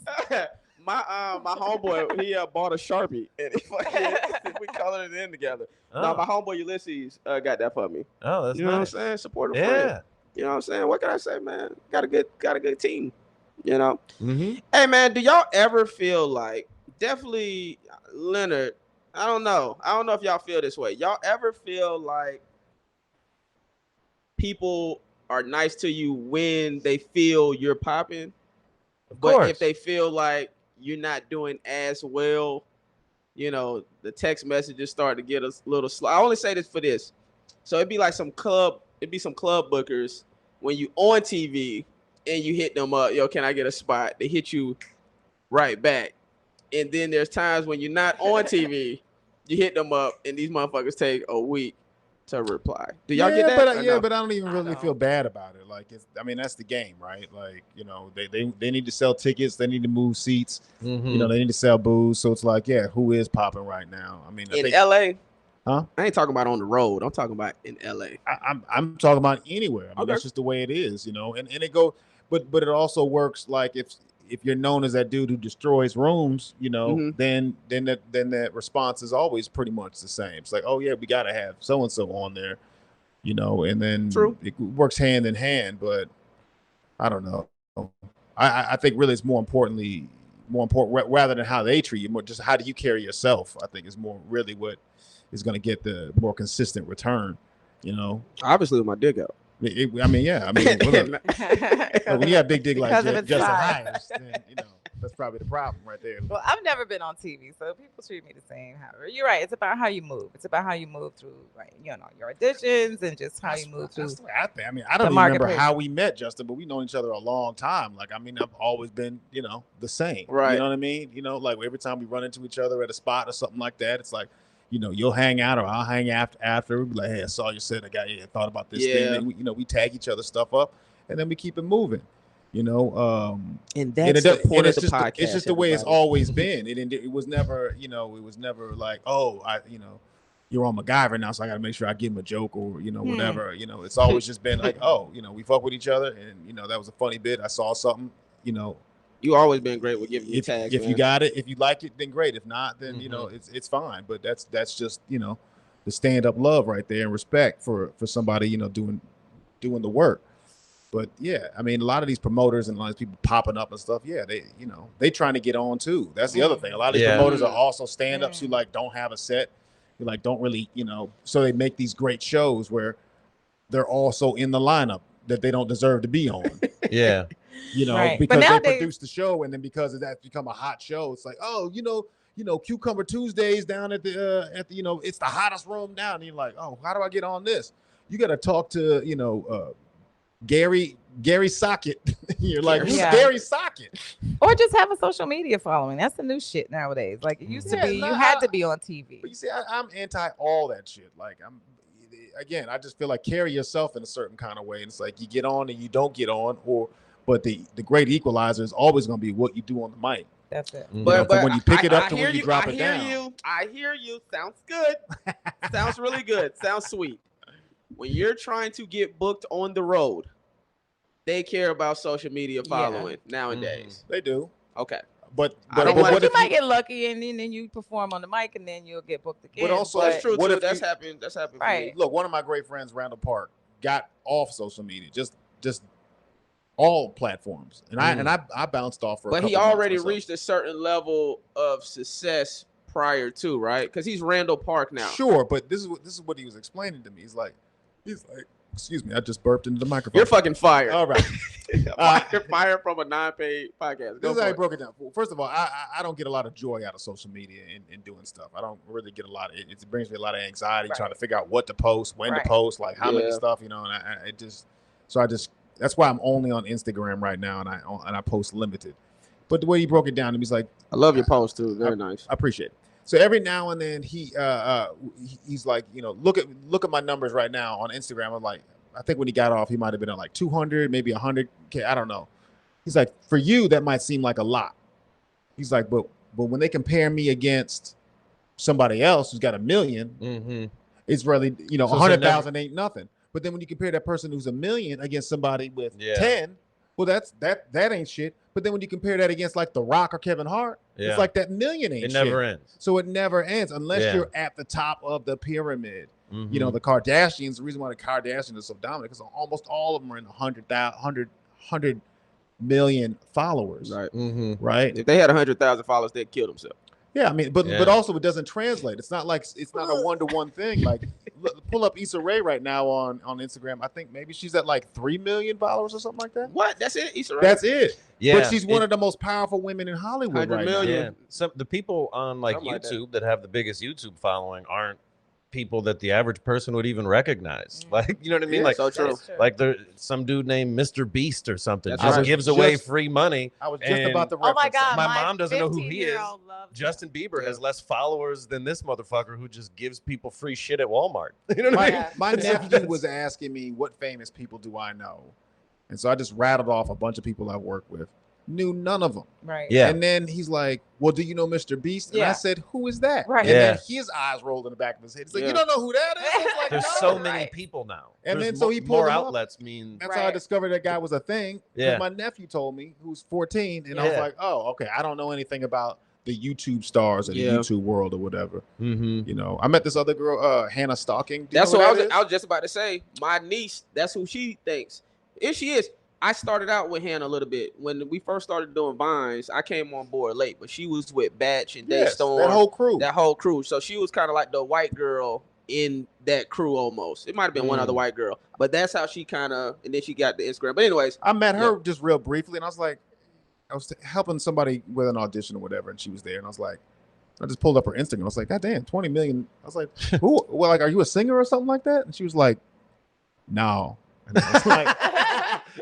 my homeboy, he bought a Sharpie and we colored it in together. No, my homeboy Ulysses got that for me. Oh, that's You know nice. what I'm saying? Support a Yeah. friend. You know what I'm saying? What can I say, man? Got a good team. You know. Mm-hmm. Hey, man, do y'all ever feel like, definitely Leonard? I don't know if y'all feel this way. Y'all ever feel like people are nice to you when they feel you're popping, but course. if they feel like you're not doing as well, the text messages start to get a little slow. I only say this for this. So it'd be some club bookers when you on TV and you hit them up, yo, can I get a spot? They hit you right back. And then there's times when you're not on TV, you hit them up and these motherfuckers take a week to reply. Do y'all get that? But I don't even really feel bad about it. Like that's the game, right? Like, they need to sell tickets, they need to move seats, Mm-hmm. they need to sell booze. So it's like, yeah, who is popping right now? I mean, In LA? Huh? I ain't talking about on the road. I'm talking about in LA. I'm talking about anywhere. I mean, Okay. that's just the way it is, and it go, but it also works like if you're known as that dude who destroys rooms, Mhm. then that response is always pretty much the same. It's like, oh yeah, we gotta have so and so on there, and then True. It works hand in hand. But I don't know. I think really it's more important rather than how they treat you, more just how do you carry yourself. I think is more really what is going to get the more consistent return. You know, Obviously, with my dick out. I mean, yeah. I mean, look, when you have big dick like Because of its Justin size. Hires, then that's probably the problem right there. Well, I've never been on TV, so people treat me the same. However, you're right. It's about how you move. It's about how you move through, like, your auditions and just how you move through. That's the way I think. I mean, I don't even remember how we met, Justin, but we've known each other a long time. Like, I mean, I've always been, the same. Right. You know what I mean? Like every time we run into each other at a spot or something like that, it's like, you'll hang out or I'll hang after. We'll be like, hey, I saw you said I thought about this thing. And we tag each other stuff up and then we keep it moving. And that's the point of the podcast. It's just the way it's always been. It was never, it was never like, oh, you're on MacGyver now, so I got to make sure I give him a joke or, whatever. It's always just been like, oh, we fuck with each other. And, that was a funny bit. I saw something, You always been great with giving me tags. If you got it, if you like it, then great. If not, then, it's fine. But that's just, the stand-up love right there and respect for somebody, doing the work. But yeah, I mean, a lot of these promoters and a lot of these people popping up and stuff, yeah, they trying to get on too. That's the other thing. A lot of these promoters are also stand-ups who like don't have a set, who like don't really, so they make these great shows where they're also in the lineup that they don't deserve to be on. Yeah. Right. Because they produce the show, and then because that's become a hot show, it's like, oh, Cucumber Tuesdays down at the it's the hottest room down. And you're like, oh, how do I get on this? You got to talk to Gary Socket. You're like, who's Gary Socket? Or just have a social media following. That's the new shit nowadays. Like it used to be, you had to be on TV. But you see, I'm anti all that shit. Like I just feel like carry yourself in a certain kind of way. And it's like you get on and you don't get on, but the great equalizer is always going to be what you do on the mic. That's it. But from when you pick it up to when you drop it down. I hear you. Sounds good. Sounds really good. Sounds sweet. When you're trying to get booked on the road, they care about social media following nowadays. They do. Okay. But you might get lucky and then you perform on the mic and then you'll get booked again. But also, that's true too. That's happened. Right. Look, one of my great friends, Randall Park, got off social media, just all platforms, and I bounced off. But he already reached a certain level of success prior to, right? Because he's Randall Park now. Sure, but this is what he was explaining to me. He's like, excuse me, I just burped into the microphone. You're fucking fired. All right. Fired from a non-paid podcast. This is how I broke it down. First of all, I don't get a lot of joy out of social media and doing stuff. I don't really get a lot of it. It brings me a lot of anxiety trying to figure out what to post, when to post, like how many stuff, and that's why I'm only on Instagram right now, and I post limited. But the way he broke it down, he's like, I love your post too. Very nice. I appreciate it. So every now and then he's like, look at my numbers right now on Instagram. I'm like, I think when he got off, he might have been at like 200, maybe 100K. I don't know. He's like, for you, that might seem like a lot. He's like, but when they compare me against somebody else who's got 1 million, it's really, 100,000 ain't nothing. But then when you compare that person who's 1 million against somebody with 10, well, that ain't shit. But then when you compare that against like The Rock or Kevin Hart, it's like that 1 million ain't shit. It never ends. So it never ends unless you're at the top of the pyramid. The Kardashians, the reason why the Kardashians are so dominant, because almost all of them are in 100 million followers. Right. Right. If they had 100,000 followers, they'd kill themselves. Yeah, I mean, but also it doesn't translate. It's not like it's not a 1-to-1 thing. Like, pull up Issa Rae right now on Instagram. I think maybe she's at like 3 million followers or something like that. What? That's it, Issa Rae? That's it. Yeah, but she's one of the most powerful women in Hollywood right now. Yeah. So the people on like YouTube that have the biggest YouTube following aren't people that the average person would even recognize. Like, you know what I mean? Yeah, like, so true. Like there's some dude named Mr. Beast or something just gives away free money. I was just about to reference. Oh my God, my mom doesn't know who he is. Justin Bieber has less followers than this motherfucker who just gives people free shit at Walmart. You know what I mean? My nephew was asking me, what famous people do I know? And so I just rattled off a bunch of people I've worked with. Knew none of them. Right. Yeah. And then he's like, well, do you know Mr. Beast? And I said, who is that? Right. And then his eyes rolled in the back of his head. He's like, you don't know who that is? Like, there's so many people now. And there's then so he pulled more him up. outlets mean. That's how I discovered that guy was a thing. Yeah. My nephew told me, who's 14, and I was like, oh, okay. I don't know anything about the YouTube stars or the YouTube world or whatever. I met this other girl, Hannah Stalking. That's what I was just about to say. My niece, that's who she thinks. If she is, I started out with Hannah a little bit. When we first started doing Vines, I came on board late, but she was with Batch and Daystorm. That whole crew. So she was kind of like the white girl in that crew almost. It might have been one other white girl, but that's how she kind of, and then she got the Instagram. But anyways, I met her just real briefly, and I was helping somebody with an audition or whatever, and she was there, and I was like, I just pulled up her Instagram. I was like, God damn, 20 million. I was like, who? Well, like, are you a singer or something like that? And she was like, no. And I was like,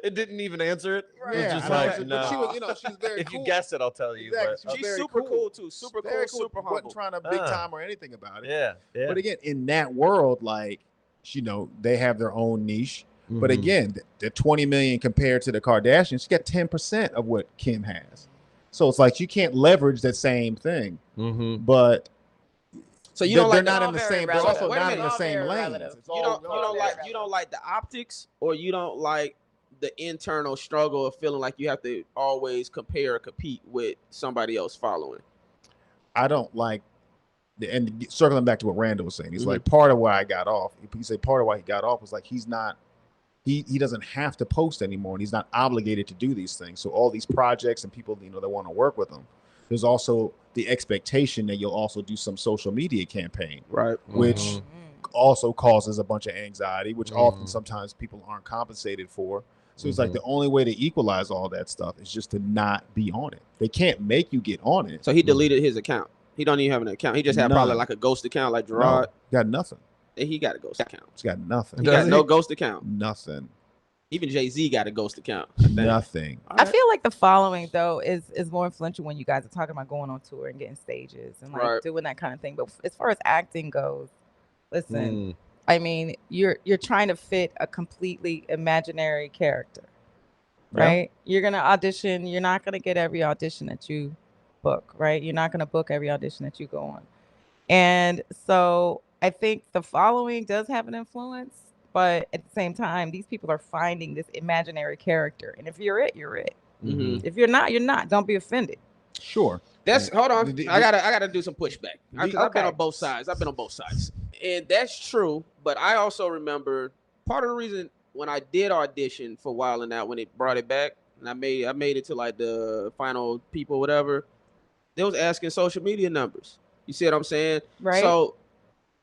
it didn't even answer it. Right. It was yeah, just I know, like, but she was, she's very if cool. you guess it, I'll tell you. Exactly. But, She's she's very super cool too. Super cool, super humble. Wasn't trying to big time or anything about it. yeah. But again, in that world, like, they have their own niche. But again, the 20 million compared to the Kardashians, she got 10% of what Kim has. So it's like you can't leverage that same thing. But so you don't they're like not in the same. They're relevant. also Wait a not in minute. the same All very lanes. relative. It's you all don't like the optics, or you don't like the internal struggle of feeling like you have to always compare or compete with somebody else following. I don't like. And circling back to what Randall was saying, he's like, part of why I got off. He said part of why he got off was like he's not. He doesn't have to post anymore, and he's not obligated to do these things. So all these projects and people that want to work with him, there's also the expectation that you'll also do some social media campaign, Right? Which also causes a bunch of anxiety, which often sometimes people aren't compensated for. So it's like the only way to equalize all that stuff is just to not be on it. They can't make you get on it. So he deleted his account. He don't even have an account. He just had probably like a ghost account, like Gerard. No, got nothing. And he got a ghost account. He's got nothing. He got no ghost account. Nothing. Even Jay-Z got a ghost account. Nothing. I feel like the following though is more influential when you guys are talking about going on tour and getting stages and like doing that kind of thing. But as far as acting goes, listen, I mean, you're trying to fit a completely imaginary character, right? You're gonna audition. You're not gonna get every audition that you book, right? You're not gonna book every audition that you go on, and so I think the following does have an influence. But at the same time, these people are finding this imaginary character, and if you're it, you're it. If you're not, you're not. Don't be offended. Sure. Hold on. I gotta do some pushback. I've been on both sides. And that's true. But I also remember part of the reason when I did audition for Wild 'N Out, when it brought it back, and I made it to like the final people, whatever. They was asking social media numbers. You see what I'm saying? Right. So,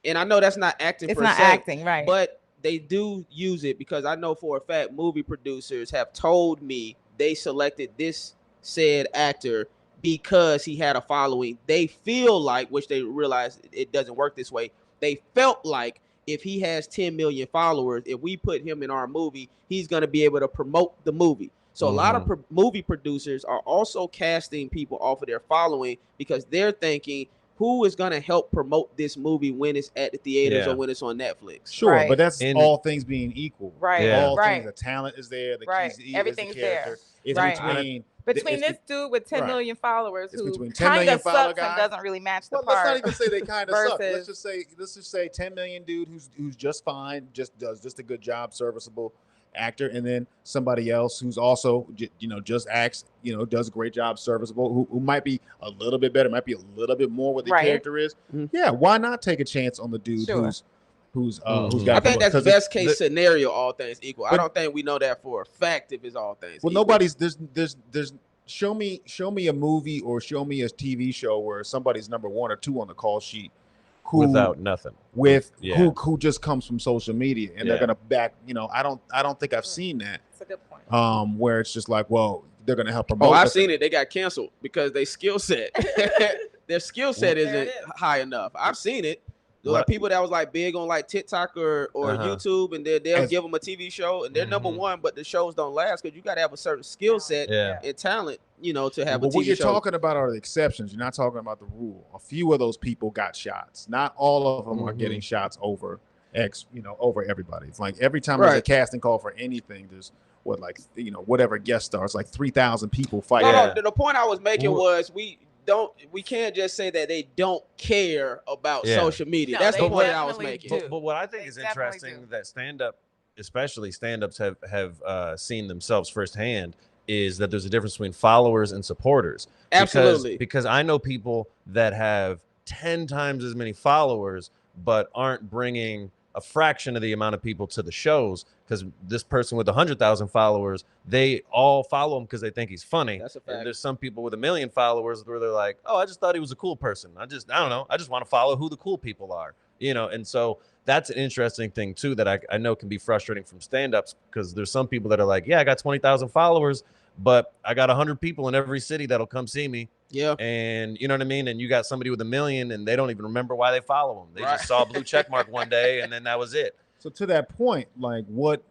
and I know that's not acting. It's not acting, right? But they do use it because I know for a fact movie producers have told me they selected this said actor because he had a following. They feel like, which they realize it doesn't work this way. They felt like if he has 10 million followers, if we put him in our movie, he's going to be able to promote the movie. So a lot of movie producers are also casting people off of their following because they're thinking, who is going to help promote this movie when it's at the theaters or when it's on Netflix? Sure, but that's all things being equal. Right. All things, the talent is there. The Everything's there. It's between this dude with 10 million followers who kind of sucks and doesn't really match the part. Let's not even say they kind of suck. Let's just say 10 million dude who's just fine, just does just a good job, serviceable actor, and then somebody else who's also just acts, does a great job, serviceable, who might be a little bit better, might be a little bit more what the character is. Yeah, why not take a chance on the dude who's got? I think that's best case scenario, all things equal. I don't think we know that for a fact if it's all things equal. Nobody's there's show me a movie or show me a TV show where somebody's number 1 or 2 on the call sheet without nothing who just comes from social media and they're gonna back. I don't think I've seen that. That's a good point. Where it's just like, well, they're gonna help promote. I've seen it. They got canceled because their skill set isn't high enough. I've seen it. Like people that was like big on like TikTok or YouTube, and they'll give them a TV show, and they're number 1, but the shows don't last because you got to have a certain skill set and talent, to have a TV show. What you're talking about are the exceptions. You're not talking about the rule. A few of those people got shots. Not all of them are getting shots over over everybody. It's like every time there's a casting call for anything, there's whatever guest stars, like 3,000 people fight. No, the point I was making was we can't just say that they don't care about social media. No, that's the point I was making. But what I think is interesting that especially stand-ups have seen themselves firsthand is that there's a difference between followers and supporters. Absolutely. Because I know people that have 10 times as many followers but aren't bringing a fraction of the amount of people to the shows, because this person with 100,000 followers, they all follow him because they think he's funny. That's a fact. And there's some people with 1 million followers where they're like, oh, I just thought he was a cool person. I don't know. I just want to follow who the cool people are, you know? And so that's an interesting thing too, that I know can be frustrating from stand-ups, because there's some people that are like, yeah, I got 20,000 followers, but I got 100 people in every city that'll come see me. Yeah. And you know what I mean? And you got somebody with 1 million and they don't even remember why they follow him. They Right. just saw a blue check mark one day and then that was it. So to that point, like what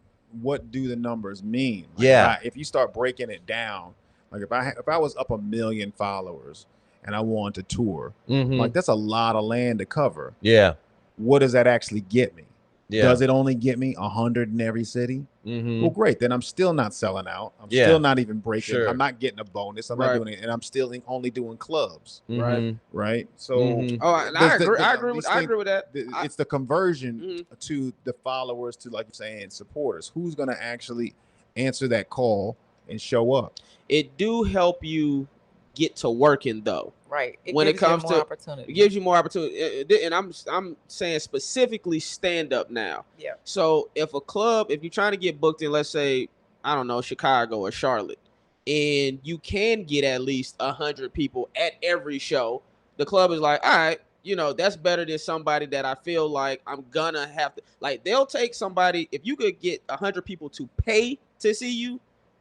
do the numbers mean? Like Yeah. if you start breaking it down, like if I was up 1 million followers and I wanted to tour, Mhm. like that's a lot of land to cover. Yeah. What does that actually get me? Yeah. Does it only get me 100 in every city? Mhm. Well, great. Then I'm still not selling out. I'm Yeah. still not even breaking. Sure. I'm not getting a bonus. I'm Right. not doing it, and I'm still only doing clubs. Mhm. Right. So Mhm. Oh, and Does I agree. I these agree with that. it's the conversion Mhm. to the followers, to, like you're saying, supporters. Who's going to actually answer that call and show up? It do help you get to working though. Right. When it gives you comes more to- opportunity. It gives you more opportunity, and I'm saying specifically stand up now. Yeah. So if you're trying to get booked in, let's say, I don't know, Chicago or Charlotte, and you can get at least 100 people at every show, the club is like, all right, you know, that's better than somebody that I feel like I'm gonna have to, like, they'll take somebody, if you could get 100 people to pay to see you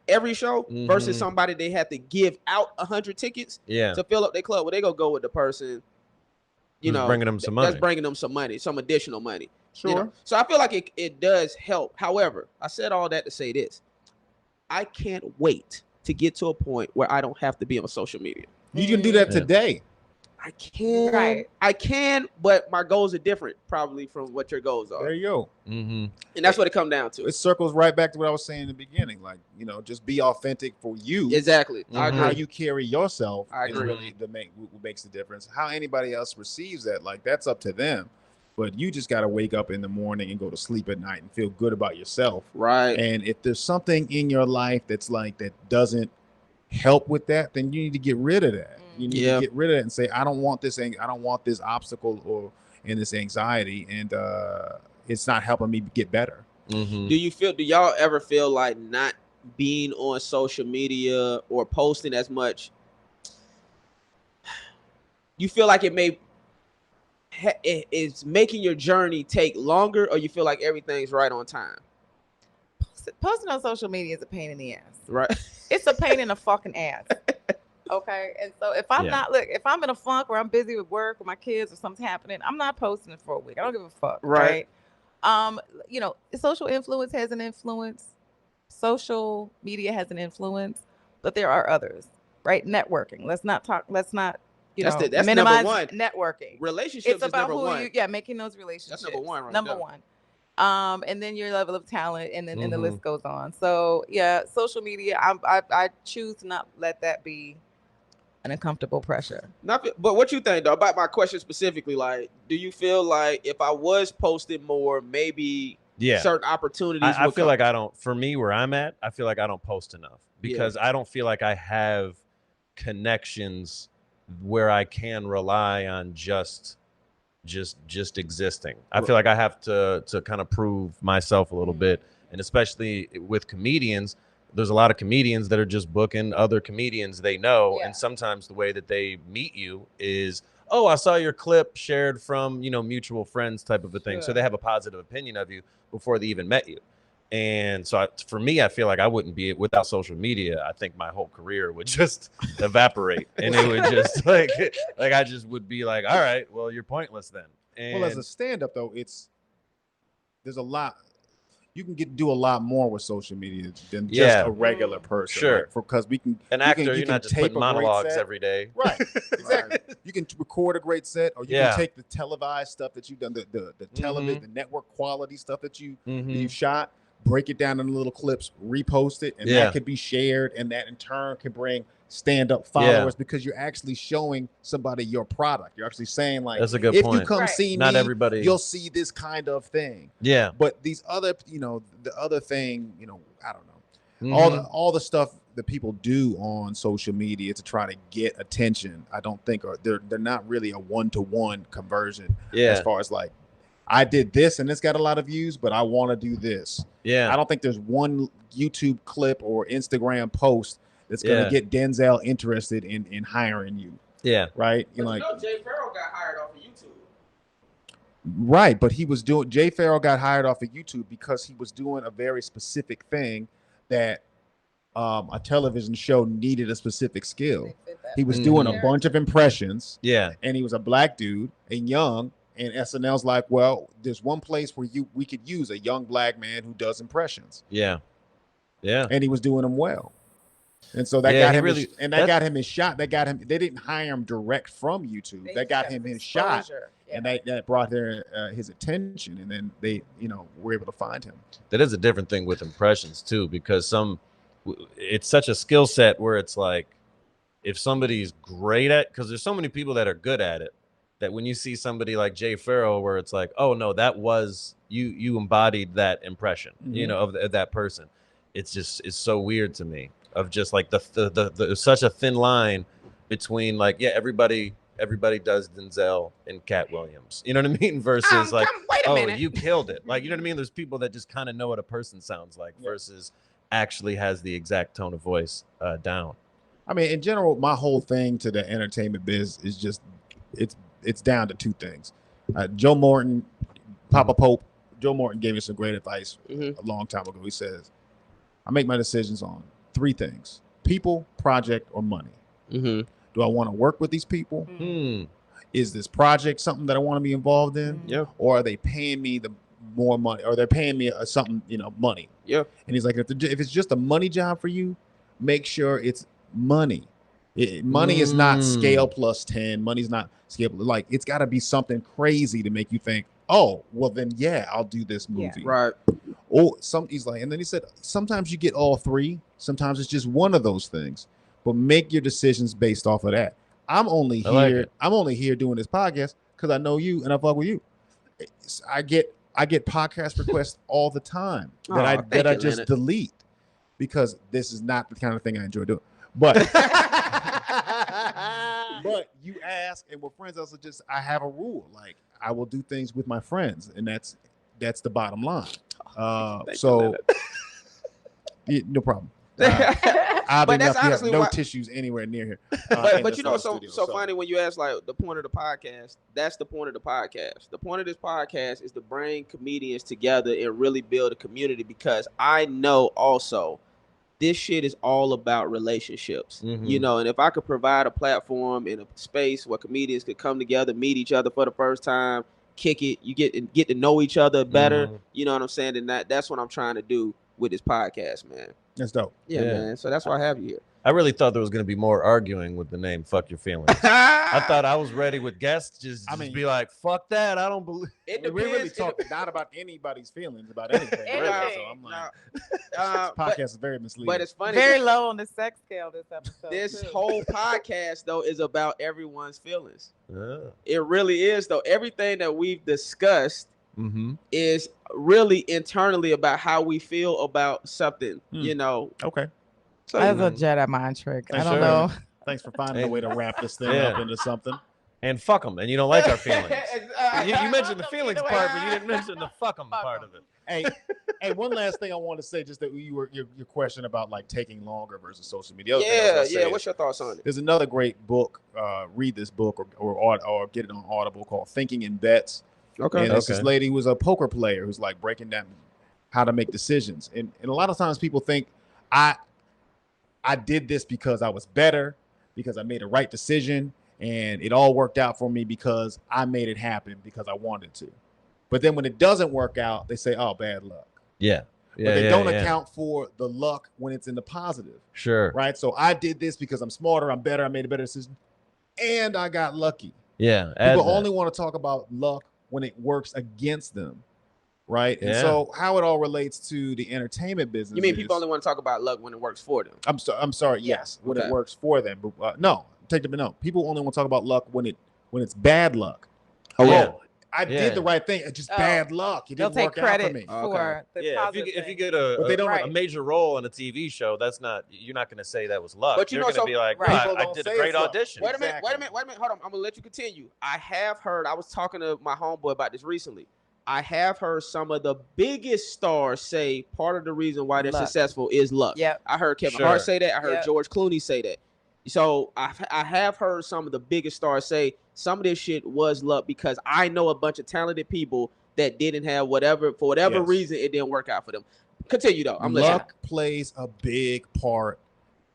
every show versus Mhm. somebody they have to give out 100 tickets Yeah. to fill up their club, well, they go with the person, you Who's know, bringing them some that's money. bringing them some money, some additional money. Sure. You know? So I feel like it does help. However, I said all that to say this: I can't wait to get to a point where I don't have to be on social media. You can do that Yeah. today. I can, Right. I can, but my goals are different probably from what your goals There are, you go. Mhm. and that's what it comes down to. It circles right back to what I was saying in the beginning. Like, you know, just be authentic for you. Exactly. I Mhm. How agree. you carry yourself I is agree. really what makes the difference. How anybody else receives that, like, that's up to them. But you just got to wake up in the morning and go to sleep at night and feel good about yourself. Right. And if there's something in your life that's like that doesn't help with that, then you need to get rid of that. You need Yeah. to get rid of it and say, I don't want this I don't want this obstacle and this anxiety, and it's not helping me get better. Mhm. Do y'all ever feel like not being on social media or posting as much, you feel like it's making your journey take longer, or you feel like everything's right on time? Posting on social media is a pain in the ass. Right. It's a pain in the fucking ass. Okay. And so if I'm Yeah. if I'm in a funk where I'm busy with work or my kids or something's happening, I'm not posting it for a week. I don't give a fuck. Right. You know, social influence has an influence. Social media has an influence, but there are others, right? Networking. Let's not, That's number minimize one. networking. Relationships It's is about number who one. making those relationships. number one right Number there. one. And then your level of talent, and then and the Mhm. list goes on. So yeah, social media. I choose to not let that be an uncomfortable pressure. But what you think though about my question specifically? Like, do you feel like if I was posting more, maybe Yeah. certain opportunities? I would feel come? like I don't, for me, where I'm at, I feel like I don't post enough because I don't feel like I have connections where I can rely on just existing. I feel like I have to kind of prove myself a little bit. And especially with comedians, there's a lot of comedians that are just booking other comedians they know. Yeah. And sometimes the way that they meet you is, oh, I saw your clip shared from, mutual friends type of a thing. So Sure. they have a positive opinion of you before they even met you. And so for me, I feel like I wouldn't be without social media. I think my whole career would just evaporate, and it would just like I just would be like, all right, well, you're pointless then. And Well, as a stand-up though, there's a lot. You can do a lot more with social media than just Yeah. a regular person. Sure. Right? Because we can. an you actor, can- you you're can not just tape putting a great monologues set. every day. Right. Exactly. You can record a great set, or you Yeah. can take the televised stuff that you've done, the television, the network quality stuff that you shot, break it down into little clips, repost it, and Yeah. that could be shared, and that in turn can bring stand-up followers because you're actually showing somebody your product. You're actually saying, like, That's a good if point. you come Right. see Not me, everybody. you'll see this kind of thing. Yeah. But these other, the other thing, I don't know. Mhm. All the stuff that people do on social media to try to get attention, I don't think they're not really a one-to-one conversion Yeah. as far as like I did this and it's got a lot of views, but I want to do this. Yeah. I don't think there's one YouTube clip or Instagram post that's going to get Denzel interested in hiring you. Yeah. Right. But you know, Jay Farrell got hired off of YouTube. Right, but Jay Farrell got hired off of YouTube because he was doing a very specific thing that a television show needed a specific skill. He was doing a bunch of impressions. Yeah. And he was a black dude and young. And SNL's like, well, there's one place where we could use a young black man who does impressions. Yeah. Yeah. And he was doing them well. And so that got him got him his shot. They didn't hire him direct from YouTube. They got him his shot. Yeah. And that brought his attention. And then they, were able to find him. That is a different thing with impressions too, because it's such a skill set where it's like, if somebody's great at, because there's so many people that are good at it, that when you see somebody like Jay Farrell, where it's like, oh no, that was you embodied that impression, of that person. It's so weird to me, of just like the such a thin line between like, yeah, everybody does Denzel and Cat Williams, you know what I mean, versus like, minute. You killed it, like, you know what I mean. There's people that just kind of know what a person sounds like versus actually has the exact tone of voice down. I mean, in general, my whole thing to the entertainment biz is just it's down to two things. Joe Morton, Papa Pope, Joe Morton gave me some great advice a long time ago. He says, I make my decisions on three things: people, project, or money. Do I want to work with these people? Is this project something that I want to be involved in? Yeah. Or are they paying me more money, or they're paying me something, money? Yeah. And he's like, if it's just a money job for you, make sure it's money. Money is not scale plus 10. Money's not scale. Like, it's got to be something crazy to make you think, oh, well then, yeah, I'll do this movie. Yeah. Right. Oh, he's like, and then he said, sometimes you get all three. Sometimes it's just one of those things. But make your decisions based off of that. I'm only here doing this podcast because I know you and I fuck with you. I get podcast requests all the time that I just delete because this is not the kind of thing I enjoy doing. But but you ask, and we're friends. Also, I have a rule. Like, I will do things with my friends, and that's the bottom line. No problem. But that's honestly no tissues anywhere near here. But so funny when you ask like the point of the podcast. That's the point of the podcast. The point of this podcast is to bring comedians together and really build a community, because I know also this shit is all about relationships, and if I could provide a platform and a space where comedians could come together, meet each other for the first time, kick it, you get to know each other better. You know what I'm saying? And that's what I'm trying to do with this podcast, man. That's dope. Yeah, man. So that's why I have you here. I really thought there was going to be more arguing with the name "Fuck Your Feelings." I thought I was ready with guests just be like, "Fuck that! I don't believe." We really talk not about anybody's feelings about anything. Really. So I'm like, this podcast is very misleading. But it's funny. Very low on the sex scale this episode. This whole podcast though is about everyone's feelings. It really is though. Everything that we've discussed is really internally about how we feel about something. Okay. So that's a Jedi mind trick. I don't know. Thanks for finding a way to wrap this thing up into something. And fuck them. And you don't like our feelings. You mentioned the feelings part, but you didn't mention the fuck them part of it. Hey, one last thing I want to say, just that your question about like taking longer versus social media. What's your thoughts on it? There's another great book. Read this book or get it on Audible, called Thinking in Bets. Okay. And it's this lady who was a poker player who's like breaking down how to make decisions. And a lot of times people think I did this because I was better, because I made a right decision, and it all worked out for me because I made it happen because I wanted to. But then when it doesn't work out, they say, oh, bad luck. Yeah. But they don't account for the luck when it's in the positive. Sure. Right? So I did this because I'm smarter, I'm better, I made a better decision, and I got lucky. Yeah. People only want to talk about luck when it works against them. Right. And so how it all relates to the entertainment business. You mean people only want to talk about luck when it works for them? I'm sorry. Yes. When it works for them. But no, people only want to talk about luck when it's bad luck. I did the right thing. It's just bad luck. It didn't work out for me. For the positive if you get a major role in a TV show, you're not going to say that was luck. But you're going to be like, I did a great audition. Wait a minute. Hold on. I'm going to let you continue. I have heard, I was talking to my homeboy about this recently. I have heard some of the biggest stars say part of the reason why they're Luck. successful is luck. Yep. I heard Kevin Sure. Hart say that. I heard Yep. George Clooney say that. So I have heard some of the biggest stars say some of this shit was luck, because I know a bunch of talented people that didn't have whatever, for whatever Yes. reason, it didn't work out for them. Continue though. I'm listening. Luck plays a big part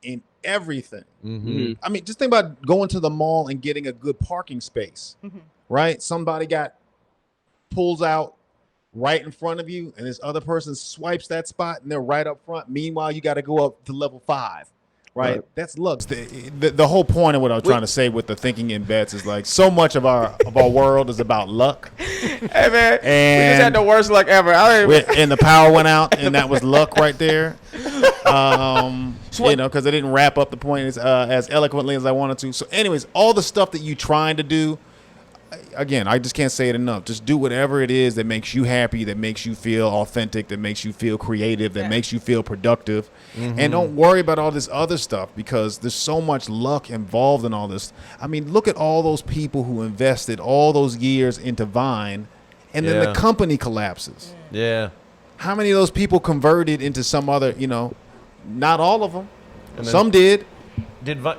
in everything. Mhm. I mean, just think about going to the mall and getting a good parking space, right? Somebody pulls out right in front of you, and this other person swipes that spot, and they're right up front. Meanwhile, you got to go up to level 5. Right, that's luck. The whole point of what I'm trying to say with the thinking in bets is like so much of our world is about luck. Hey man, we And just had the worst luck ever. and the power went out, and that was luck right there. You know, because I didn't wrap up the point as eloquently as I wanted to. So, anyways, all the stuff that you trying to do, again, I just can't say it enough. Just do whatever it is that makes you happy, that makes you feel authentic, that makes you feel creative, that makes you feel productive. And don't worry about all this other stuff, because there's so much luck involved in all this. I mean, look at all those people who invested all those years into Vine, and then the company collapses. Yeah. How many of those people converted into some other, you know, not all of them. And then- Some did.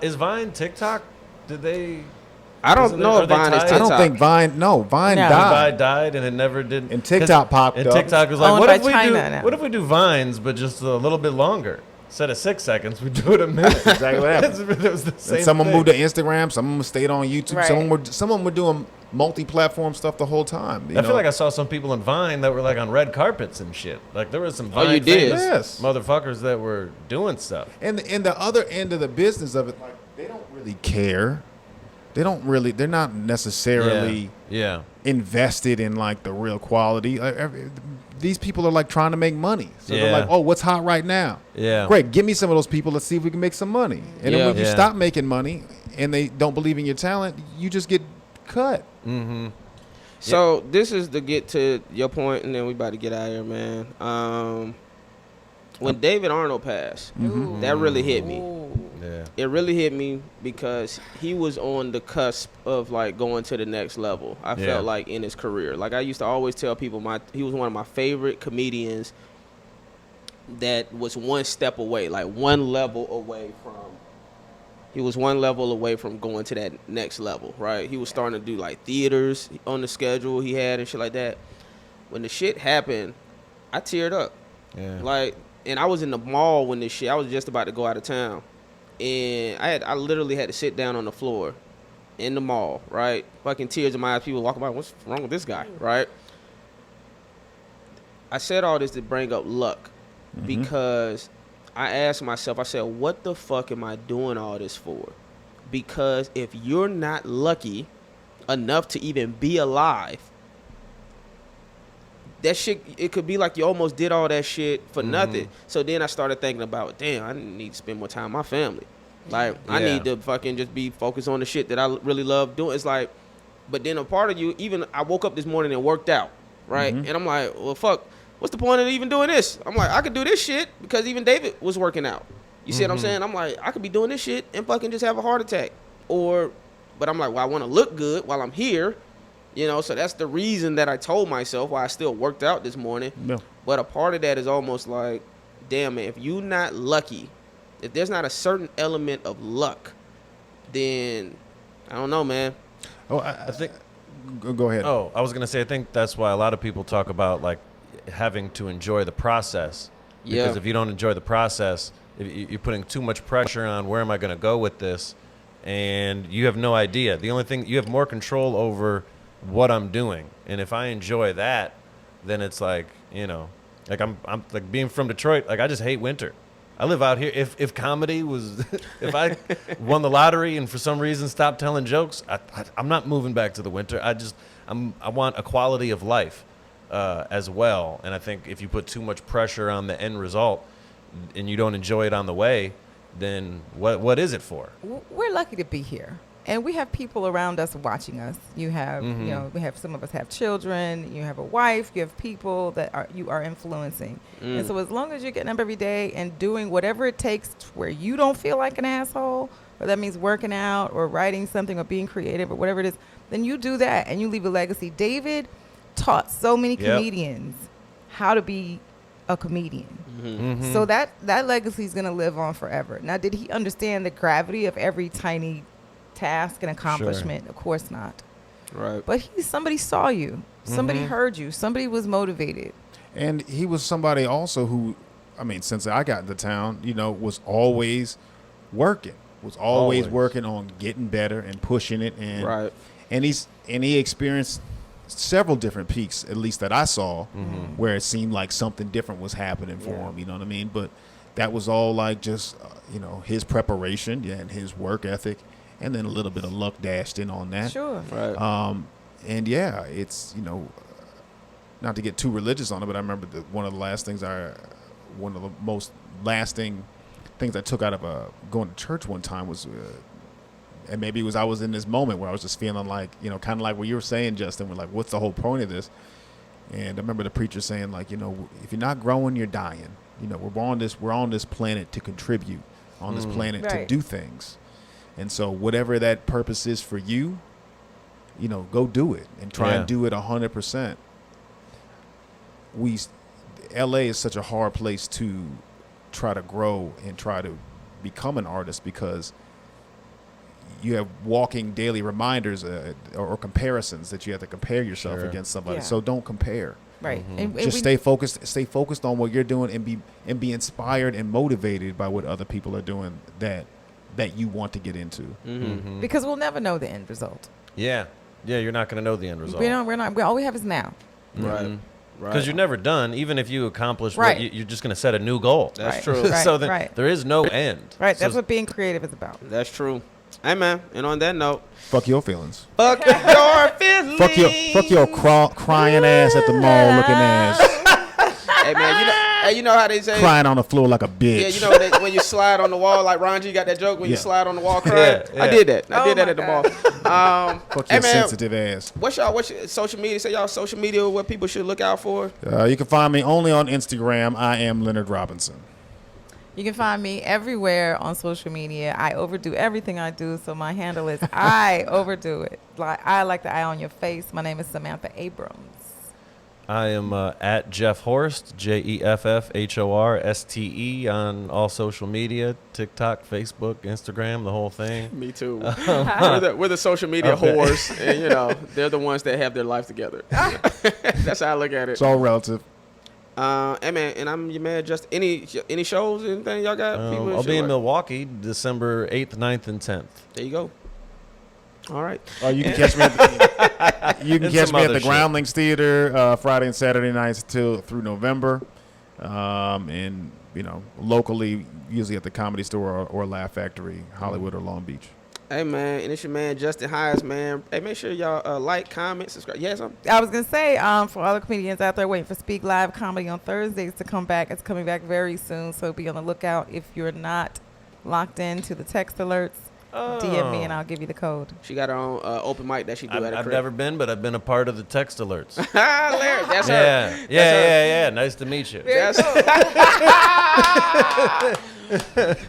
Is Vine TikTok? Did they? I don't Isn't know it- if are they Vine is tied? I TikTok. don't think Vine No. died. Vine died and it never did. And TikTok popped and up. TikTok was like, Owned what by if we China do? now. What if we do Vines, but just a little bit longer? Instead of 6 seconds, we do it a minute. Exactly what happened. It was the same And someone thing. moved to Instagram. Some of them stayed on YouTube. Right. Some of them were doing multi-platform stuff the whole time. You I know? feel like I saw some people in Vine that were like on red carpets and shit. Like there was some Vine you did? famous Yes. motherfuckers that were doing stuff. And the other end of the business of it, like, they don't really care. They're not necessarily Yeah. invested in like the real quality. These people are like trying to make money. So they're Yeah. like, oh, what's hot right now? Yeah. Great, give me some of those people. Let's see if we can make some money. And then when you Yeah. stop making money and they don't believe in your talent, you just get cut. Mm-hmm. So this is to get to your point, and then we about to get out of here, man. When David Arnold passed, that really hit me. Yeah. It really hit me because he was on the cusp of like going to the next level. I Yeah. felt like in his career. Like I used to always tell people, he was one of my favorite comedians that was one step away, like one level away from. He was one level away from going to that next level, right? He was starting to do like theaters on the schedule he had and shit like that. When the shit happened, I teared up. Yeah. Like, and I was in the mall when this shit, I was just about to go out of town. And I literally had to sit down on the floor in the mall, right? Fucking tears in my eyes. People walking by, what's wrong with this guy, right? I said all this to bring up luck because I asked myself, I said, what the fuck am I doing all this for? Because if you're not lucky enough to even be alive, that shit, it could be like you almost did all that shit for nothing. So then I started thinking about, damn, I need to spend more time with my family. Like, I Yeah. need to fucking just be focused on the shit that I really love doing. It's like, but then a part of you, even I woke up this morning and worked out, right? And I'm like, well, fuck, what's the point of even doing this? I'm like, I could do this shit because even David was working out. You see what I'm saying? I'm like, I could be doing this shit and fucking just have a heart attack. But I'm like, well, I want to look good while I'm here. You know, so that's the reason that I told myself why I still worked out this morning. Yeah. But a part of that is almost like, damn, man, if you're not lucky, if there's not a certain element of luck, then I don't know, man. Oh, I think. go ahead. Oh, I was gonna say. I think that's why a lot of people talk about like having to enjoy the process. Yeah. Because if you don't enjoy the process, if you're putting too much pressure on where am I going to go with this, and you have no idea. The only thing you have more control over what I'm doing, and if I enjoy that, then it's like, you know, like I'm like being from Detroit. Like I just hate winter. I live out here. If comedy was, if I won the lottery and for some reason stopped telling jokes, I'm not moving back to the winter. I want a quality of life as well. And I think if you put too much pressure on the end result and you don't enjoy it on the way, then what is it for? We're lucky to be here. And we have people around us watching us. You have, you know, we have, some of us have children. You have a wife. You have people that you are influencing. And so as long as you're getting up every day and doing whatever it takes to where you don't feel like an asshole, or that means working out or writing something or being creative or whatever it is, then you do that and you leave a legacy. David taught so many Yep. comedians how to be a comedian. Mhm. So that legacy is going to live on forever. Now, did he understand the gravity of every tiny task and accomplishment? Of course not. Right. But somebody saw you. Somebody Mhm. heard you. Somebody was motivated. And he was somebody also who, I mean, since I got into town, was always working. Was always Always. working on getting better and pushing it. And Right. and he experienced several different peaks, at least that I saw, where it seemed like something different was happening for him. You know what I mean? But that was all like just his preparation, and his work ethic, and then a little bit of luck dashed in on that. Sure. Right. And yeah, it's not to get too religious on it, but I remember one of the most lasting things I took out of going to church one time was. And maybe it was I was in this moment where I was just feeling like, kind of like what you were saying, Justin, we're like, what's the whole point of this? And I remember the preacher saying, like, if you're not growing, you're dying. We're on this planet to contribute, on this planet to Right. do things. And so whatever that purpose is for you, go do it and try and do it 100%. LA is such a hard place to try to grow and try to become an artist because you have walking daily reminders or comparisons that you have to compare yourself Sure. against somebody. Yeah. So don't compare. Right. And Just stay focused. Stay focused on what you're doing and be inspired and motivated by what other people are doing that you want to get into. Mm-hmm. because we'll never know the end result. Yeah. Yeah, you're not going to know the end result. We're not. All we have is now. Right. Mhm. Right. Because you're never done. Even if you accomplish Right. what you're just going to set a new goal. That's Right. true. Right. So then right. there is no end. Right. So That's what being creative is about. That's true. Hey man, and on that note, Fuck your feelings. fuck your feelings. Fuck your crying ass at the mall looking ass, Hey man, you know how they say crying on the floor like a bitch. Yeah, you know that when you slide on the wall, like Ron G got that joke when you Yeah. slide on the wall crying. Yeah, I did that. I Oh did that my at the mall. Fuck Hey your man, sensitive ass. what's your social media? Say y'all social media, what people should look out for. You can find me only on Instagram. I am Leonard Robinson. You can find me everywhere on social media. I overdo everything I do, so my handle is I overdo it. I like the eye on your face. My name is Samantha Abrams. I am at Jeff Horste, JEFFHORSTE on all social media, TikTok, Facebook, Instagram, the whole thing. Me too. We're the social media Okay. whores, and they're the ones that have their life together. That's how I look at it. It's all relative. Hey man, and I'm your man. Just any shows, anything y'all got? People I'll should be in watch? Milwaukee December 8th, 9th, and 10th. There you go. All right. You can catch me at the, And some other shit. Groundlings Theater Friday and Saturday nights through November, and locally usually at the Comedy Store or Laugh Factory, Hollywood or Long Beach. Hey man, and it's your man Justin Hayes, man. Hey, make sure y'all like, comment, subscribe. Yeah, something. I was going to say, for all the comedians out there waiting for Speak Live Comedy on Thursdays to come back, it's coming back very soon, so be on the lookout. If you're not locked into the text alerts, DM me and I'll give you the code. She got her own open mic that she do at her I've crib. never been, but I've been a part of the text alerts. Larry, that's her. Yeah, yeah. Nice to meet you. That's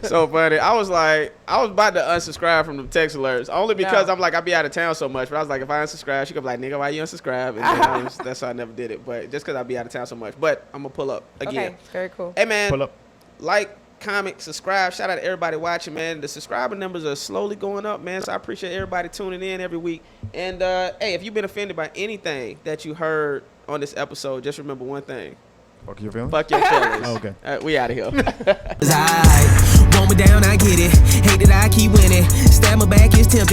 so funny. I was about to unsubscribe from the text alerts only because No. I'm like, I be out of town so much. But I was like, if I unsubscribe, she could be like, nigga, why you unsubscribe? And then that's why I never did it. But just because I be out of town so much. But I'm gonna pull up again. Okay, very cool. Hey man, Pull up. like, comment, subscribe. Shout out to everybody watching, man. The subscriber numbers are slowly going up, man. So I appreciate everybody tuning in every week. And hey, if you've been offended by anything that you heard on this episode, just remember one thing. Fuck your feelings. Fuck your feelings. Okay. We out of here. I want me down, I get it. Hate that I keep winning. Stab my back is tempting.